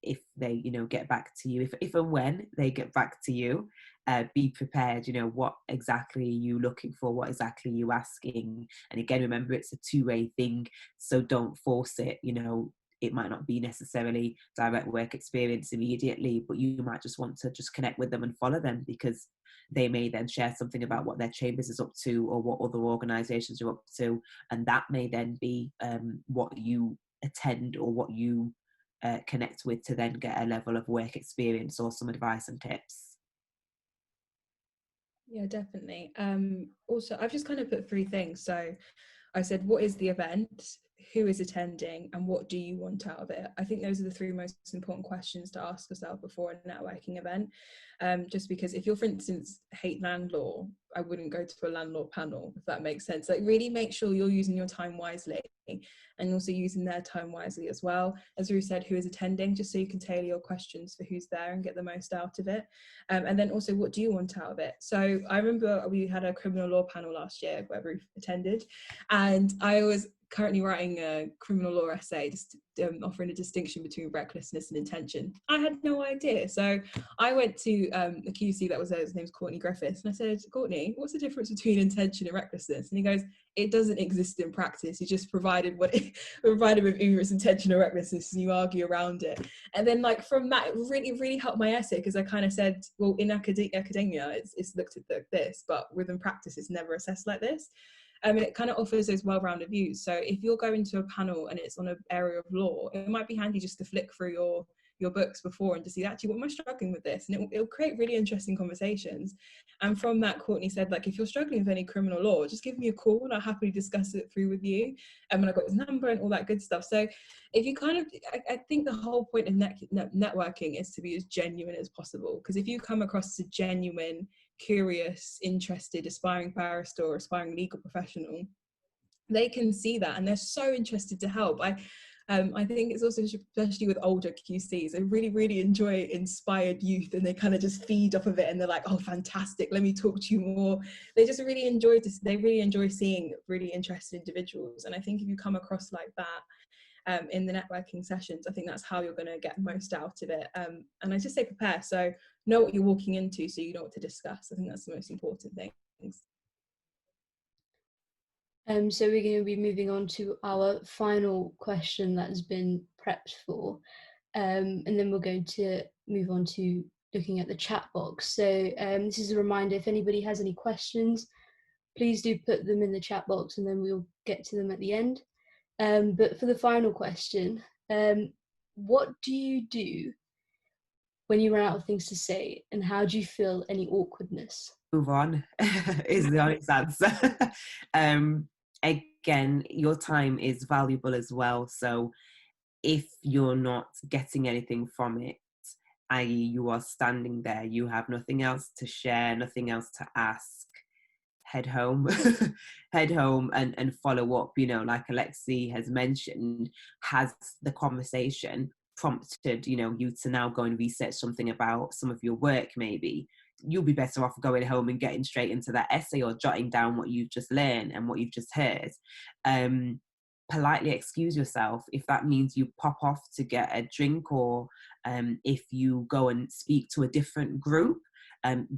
If they, get back to you, if and when they get back to you, be prepared. What exactly are you looking for? What exactly are you asking? And again, remember, it's a two-way thing, so don't force it. it might not be necessarily direct work experience immediately, but you might just want to just connect with them and follow them, because they may then share something about what their chambers is up to or what other organisations are up to, and that may then be what you attend or what you connect with to then get a level of work experience or some advice and tips. Yeah, definitely. Also, I've just kind of put 3 things. So I said, what is the event? Who is attending? And what do you want out of it? I think those are the 3 most important questions to ask yourself before a networking event. Just because if you're, for instance, hate land law, I wouldn't go to a land law panel, if that makes sense. Like, really make sure you're using your time wisely and also using their time wisely as well. As Ruth said, who is attending, just so you can tailor your questions for who's there and get the most out of it. And then also, what do you want out of it? So I remember we had a criminal law panel last year where Ruth attended, and I was currently writing a criminal law essay, just offering a distinction between recklessness and intention. I had no idea. So I went to the QC that was there, his name's Courtney Griffiths, and I said, Courtney, what's the difference between intention and recklessness? And he goes, it doesn't exist in practice. You just provided with either its intention or recklessness, and you argue around it. And then, like, from that, it really helped my essay, because I kind of said, well, in academia, it's looked at like this, but within practice, it's never assessed like this. And it kind of offers those well-rounded views. So if you're going to a panel and it's on an area of law, it might be handy just to flick through your books before and to see, actually, what am I struggling with this? And it'll create really interesting conversations. And from that, Courtney said, like, if you're struggling with any criminal law, just give me a call and I'll happily discuss it through with you. And I got his number and all that good stuff. So if you kind of, I think the whole point of networking is to be as genuine as possible. Because if you come across as a genuine, curious, interested, aspiring barrister or aspiring legal professional, they can see that and they're so interested to help. I think it's also, especially with older QCs, I really enjoy inspired youth, and they kind of just feed off of it, and they're like, oh, fantastic, let me talk to you more. They just really enjoy this. They really enjoy seeing really interested individuals. And I think if you come across like that in the networking sessions, I think that's how you're going to get most out of it. And I just say prepare, so know what you're walking into, so you know what to discuss. I think that's the most important thing. So we're going to be moving on to our final question that has been prepped for, and then we're going to move on to looking at the chat box. So this is a reminder, if anybody has any questions, please do put them in the chat box and then we'll get to them at the end. But for the final question, what do you do when you run out of things to say, and how do you feel any awkwardness? Move on is the honest answer. Again, your time is valuable as well. So if you're not getting anything from it, i.e. you are standing there, you have nothing else to share, nothing else to ask, head home. Head home and follow up. You know, like Alexi has mentioned, has the conversation prompted, you know, you to now go and research something about some of your work, maybe you'll be better off going home and getting straight into that essay or jotting down what you've just learned and what you've just heard. Politely excuse yourself if that means you pop off to get a drink, or if you go and speak to a different group.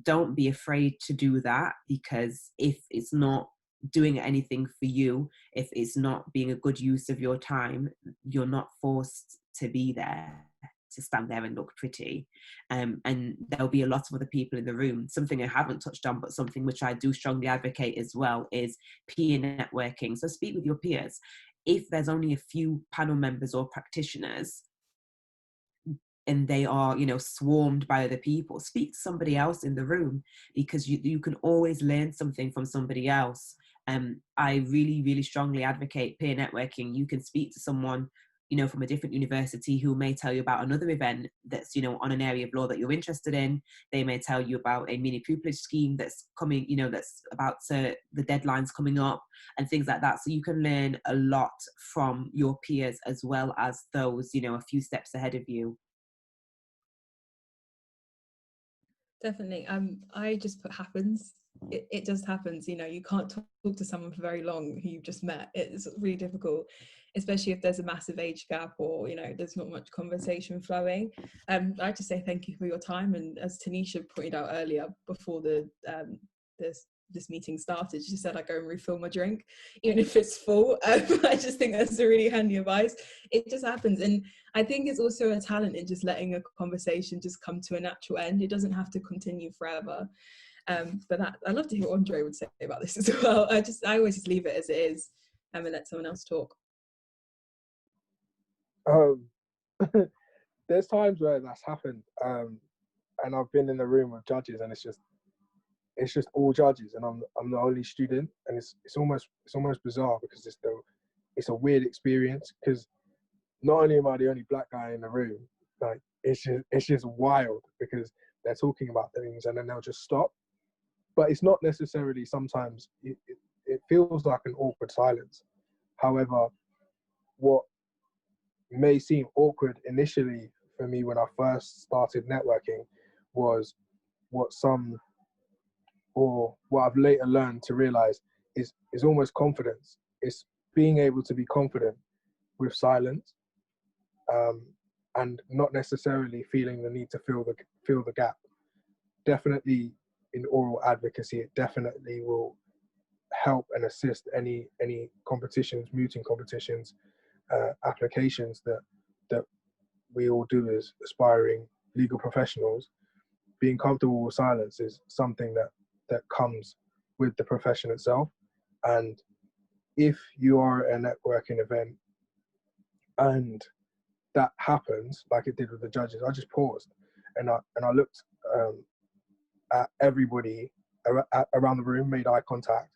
Don't be afraid to do that, because if it's not doing anything for you, if it's not being a good use of your time, you're not forced to be there, to stand there and look pretty. And there'll be a lot of other people in the room. Something I haven't touched on, but something which I do strongly advocate as well, is peer networking. So speak with your peers. If there's only a few panel members or practitioners and they are, you know, swarmed by other people, speak to somebody else in the room, because you can always learn something from somebody else. I really strongly advocate peer networking. You can speak to someone, you know, from a different university who may tell you about another event that's, you know, on an area of law that you're interested in. They may tell you about a mini pupillage scheme that's coming, you know, that's about to, the deadline's coming up and things like that. So you can learn a lot from your peers as well as those, you know, a few steps ahead of you. Definitely. I just put happens. It just happens. You know, you can't talk to someone for very long who you've just met. It's really difficult, especially if there's a massive age gap, or, you know, there's not much conversation flowing. I just say thank you for your time. And as Tanisha pointed out earlier, before the this meeting started, she said, I go and refill my drink, even if it's full. I just think that's a really handy advice. It just happens. And I think it's also a talent in just letting a conversation just come to a natural end. It doesn't have to continue forever. But I'd love to hear what André would say about this as well. I always just leave it as it is and let someone else talk. There's times where that's happened, and I've been in the room with judges, and it's just all judges, and I'm the only student, and it's almost bizarre, because it's a weird experience, because not only am I the only black guy in the room, like it's just wild, because they're talking about things and then they'll just stop. But it's not necessarily, sometimes it feels like an awkward silence. However, what may seem awkward initially for me when I first started networking was what I've later learned to realize is almost confidence. It's being able to be confident with silence, and not necessarily feeling the need to fill the gap. Definitely in oral advocacy, it definitely will help and assist any competitions, mooting competitions, applications that we all do as aspiring legal professionals. Being comfortable with silence is something that comes with the profession itself. And if you are at a networking event and that happens, like it did with the judges, I just paused and I looked at everybody around the room, made eye contact,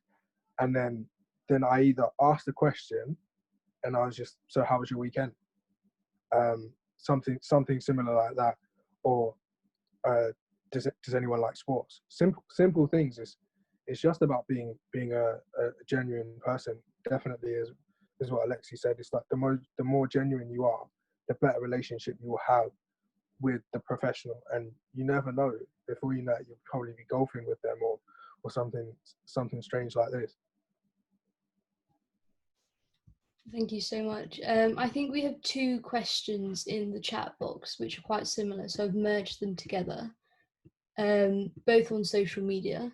and then I either asked a question, and I was just, so how was your weekend? Something similar like that, or does anyone like sports? Simple things. It's just about being a genuine person. Definitely is what Alexi said. It's like the more genuine you are, the better relationship you will have with the professional, and you never know, before you know it, you'll probably be golfing with them or something strange like this. Thank you so much. I think we have two questions in the chat box which are quite similar, so I've merged them together, both on social media.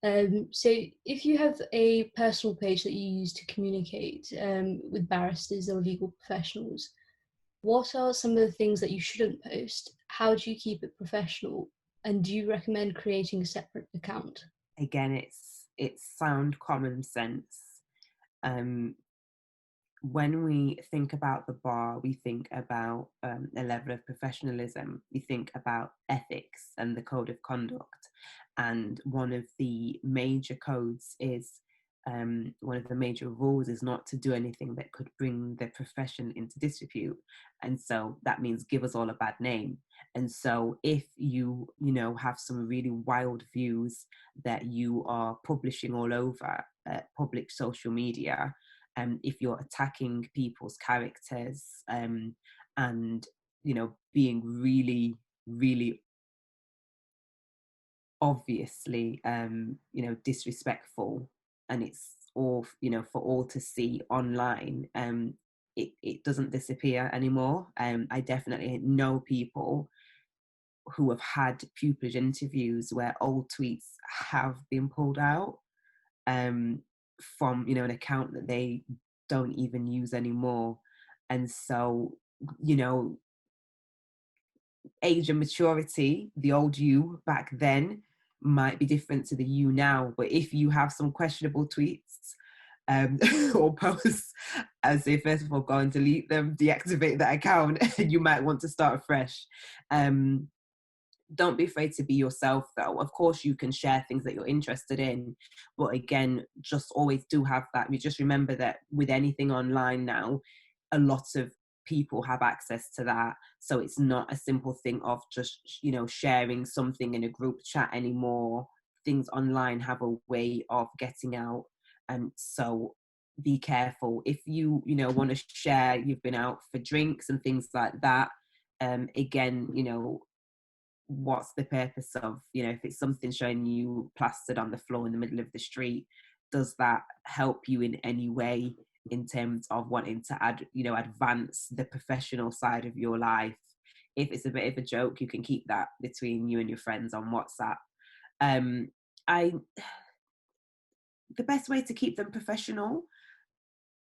So if you have a personal page that you use to communicate with barristers or legal professionals, what are some of the things that you shouldn't post? How do you keep it professional? And do you recommend creating a separate account? Again, it's sound common sense. When we think about the bar, we think about a level of professionalism. We think about ethics and the code of conduct. And one of the major codes is, one of the major rules is not to do anything that could bring the profession into disrepute. And so that means give us all a bad name. And so if you have some really wild views that you are publishing all over public social media, if you're attacking people's characters, and being really, really obviously disrespectful, and it's all for all to see online, it doesn't disappear anymore. I definitely know people who have had pupillage interviews where old tweets have been pulled out from an account that they don't even use anymore. And so age and maturity, the old you back then might be different to the you now. But if you have some questionable tweets or posts, I'd say first of all, go and delete them, deactivate that account. You might want to start afresh. Don't be afraid to be yourself, though. Of course, you can share things that you're interested in, but again, just always do have that. You just remember that with anything online now, a lot of people have access to that. So it's not a simple thing of just, sharing something in a group chat anymore. Things online have a way of getting out. And so be careful. If you, want to share, you've been out for drinks and things like that, again, what's the purpose of, if it's something showing you plastered on the floor in the middle of the street, does that help you in any way in terms of wanting to advance the professional side of your life? If it's a bit of a joke, you can keep that between you and your friends on WhatsApp. the best way to keep them professional,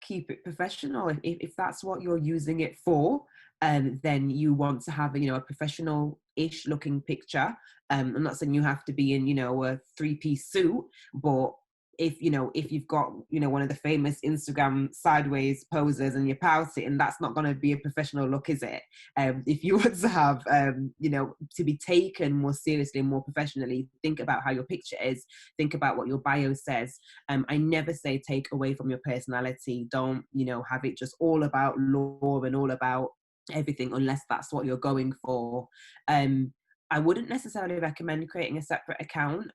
keep it professional. If that's what you're using it for, then you want to have a professional-ish looking picture. I'm not saying you have to be in a three-piece suit, but if you've got one of the famous Instagram sideways poses and you're pouting, and that's not going to be a professional look, is it? If you want to have to be taken more seriously and more professionally, think about how your picture is, think about what your bio says. I never say take away from your personality. Don't have it just all about law and all about everything, unless that's what you're going for. I wouldn't necessarily recommend creating a separate account.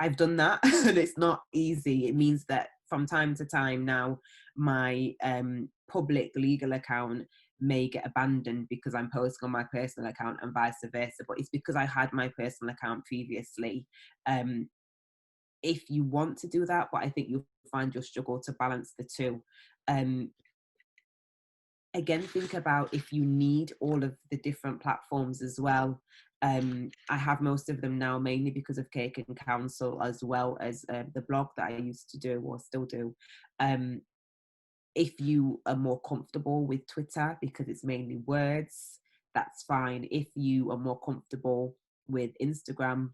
I've done that and it's not easy. It means that from time to time now, my public legal account may get abandoned because I'm posting on my personal account and vice versa, but it's because I had my personal account previously. If you want to do that, but I think you'll find you'll struggle to balance the two. Again, think about if you need all of the different platforms as well. I have most of them now, mainly because of Cake Counsel, as well as the blog that I used to do or still do. If you are more comfortable with Twitter because it's mainly words, that's fine. If you are more comfortable with Instagram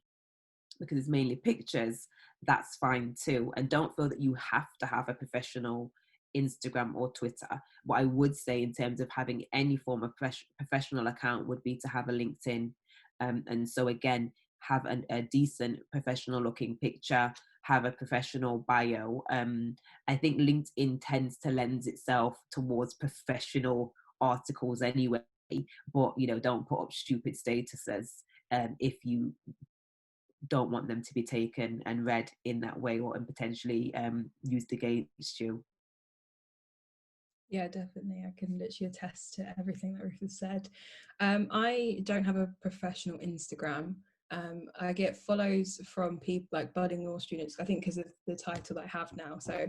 because it's mainly pictures, that's fine too. And don't feel that you have to have a professional Instagram or Twitter. What I would say in terms of having any form of professional account would be to have a LinkedIn. And so again, have a decent professional looking picture, have a professional bio. I think LinkedIn tends to lend itself towards professional articles anyway, but don't put up stupid statuses if you don't want them to be taken and read in that way or and potentially used against you. Yeah, definitely. I can literally attest to everything that Ruth has said. I don't have a professional Instagram. I get follows from people like budding law students, I think because of the title that I have now. So,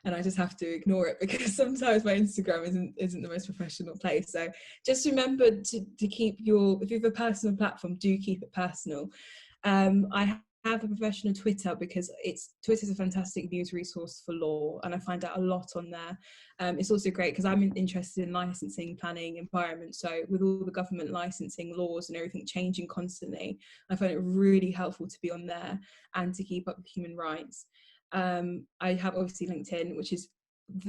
and I just have to ignore it because sometimes my Instagram isn't the most professional place. So just remember to keep if you have a personal platform, do keep it personal. I have a professional Twitter because Twitter's a fantastic news resource for law, and I find out a lot on there. It's also great because I'm interested in licensing, planning, environment. So with all the government licensing laws and everything changing constantly, I find it really helpful to be on there and to keep up with human rights. I have obviously LinkedIn, which is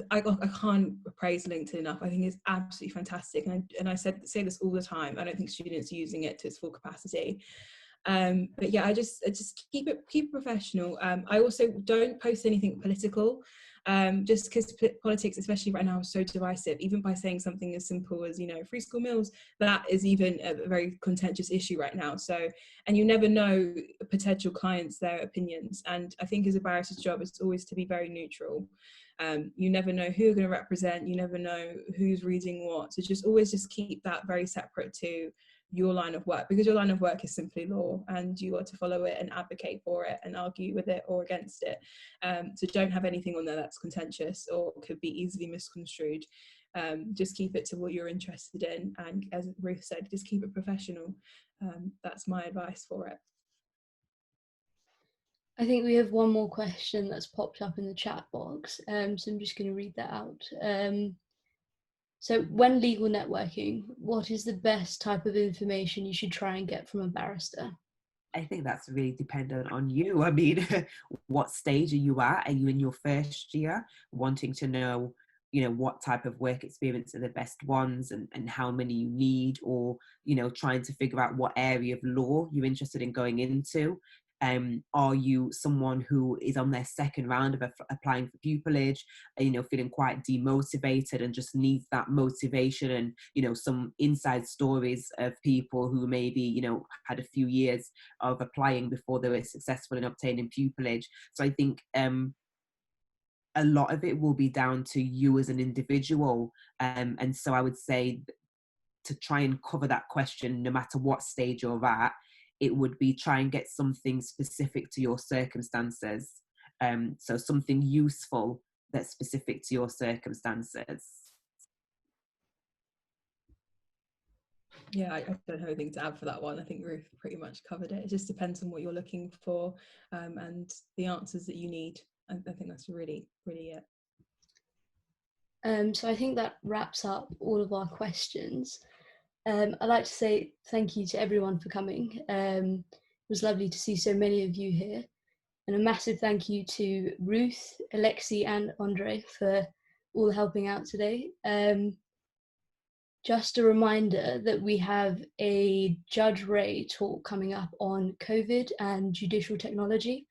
I can't praise LinkedIn enough. I think it's absolutely fantastic, and I say this all the time. I don't think students are using it to its full capacity. But yeah, I just keep it professional. I also don't post anything political, just because politics, especially right now, is so divisive. Even by saying something as simple as free school meals, that is even a very contentious issue right now. So, and you never know potential clients, their opinions. And I think as a barrister's job, it's always to be very neutral. You never know who you're going to represent. You never know who's reading what. So always keep that very separate to your line of work, because your line of work is simply law and you are to follow it and advocate for it and argue with it or against it. So don't have anything on there that's contentious or could be easily misconstrued. Just keep it to what you're interested in, and as Ruth said, just keep it professional. That's my advice for it. I think we have one more question that's popped up in the chat box, so I'm just going to read that out. So when legal networking, what is the best type of information you should try and get from a barrister? I think that's really dependent on you. I mean, what stage are you at? Are you in your first year, wanting to know, what type of work experience are the best ones and how many you need, or, trying to figure out what area of law you're interested in going into? Are you someone who is on their second round of applying for pupillage, feeling quite demotivated and just needs that motivation and, some inside stories of people who maybe, had a few years of applying before they were successful in obtaining pupillage? So I think a lot of it will be down to you as an individual. And so I would say to try and cover that question, no matter what stage you're at, it would be try and get something specific to your circumstances. So something useful that's specific to your circumstances. Yeah, I don't have anything to add for that one. I think Ruth pretty much covered it. It just depends on what you're looking for and the answers that you need. I think that's really it. So I think that wraps up all of our questions. I'd like to say thank you to everyone for coming. It was lovely to see so many of you here. And a massive thank you to Ruth, Alexi and André for all helping out today. Just a reminder that we have a Judge Ray talk coming up on COVID and judicial technology.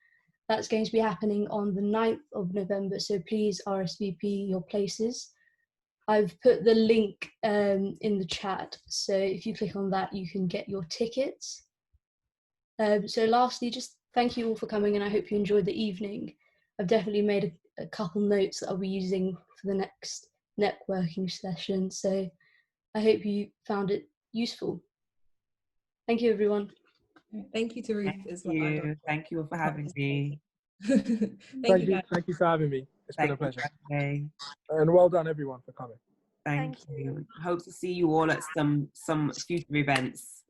That's going to be happening on the 9th of November, so please RSVP your places. I've put the link in the chat, so if you click on that, you can get your tickets. So lastly, just thank you all for coming, and I hope you enjoyed the evening. I've definitely made a couple notes that I'll be using for the next networking session, so I hope you found it useful. Thank you, everyone. Thank you to Ruth as well. Thank you for having me. Thank you. Thank you for having me. It's been a pleasure. You. And well done, everyone, for coming. Thank you. Hope to see you all at some future events.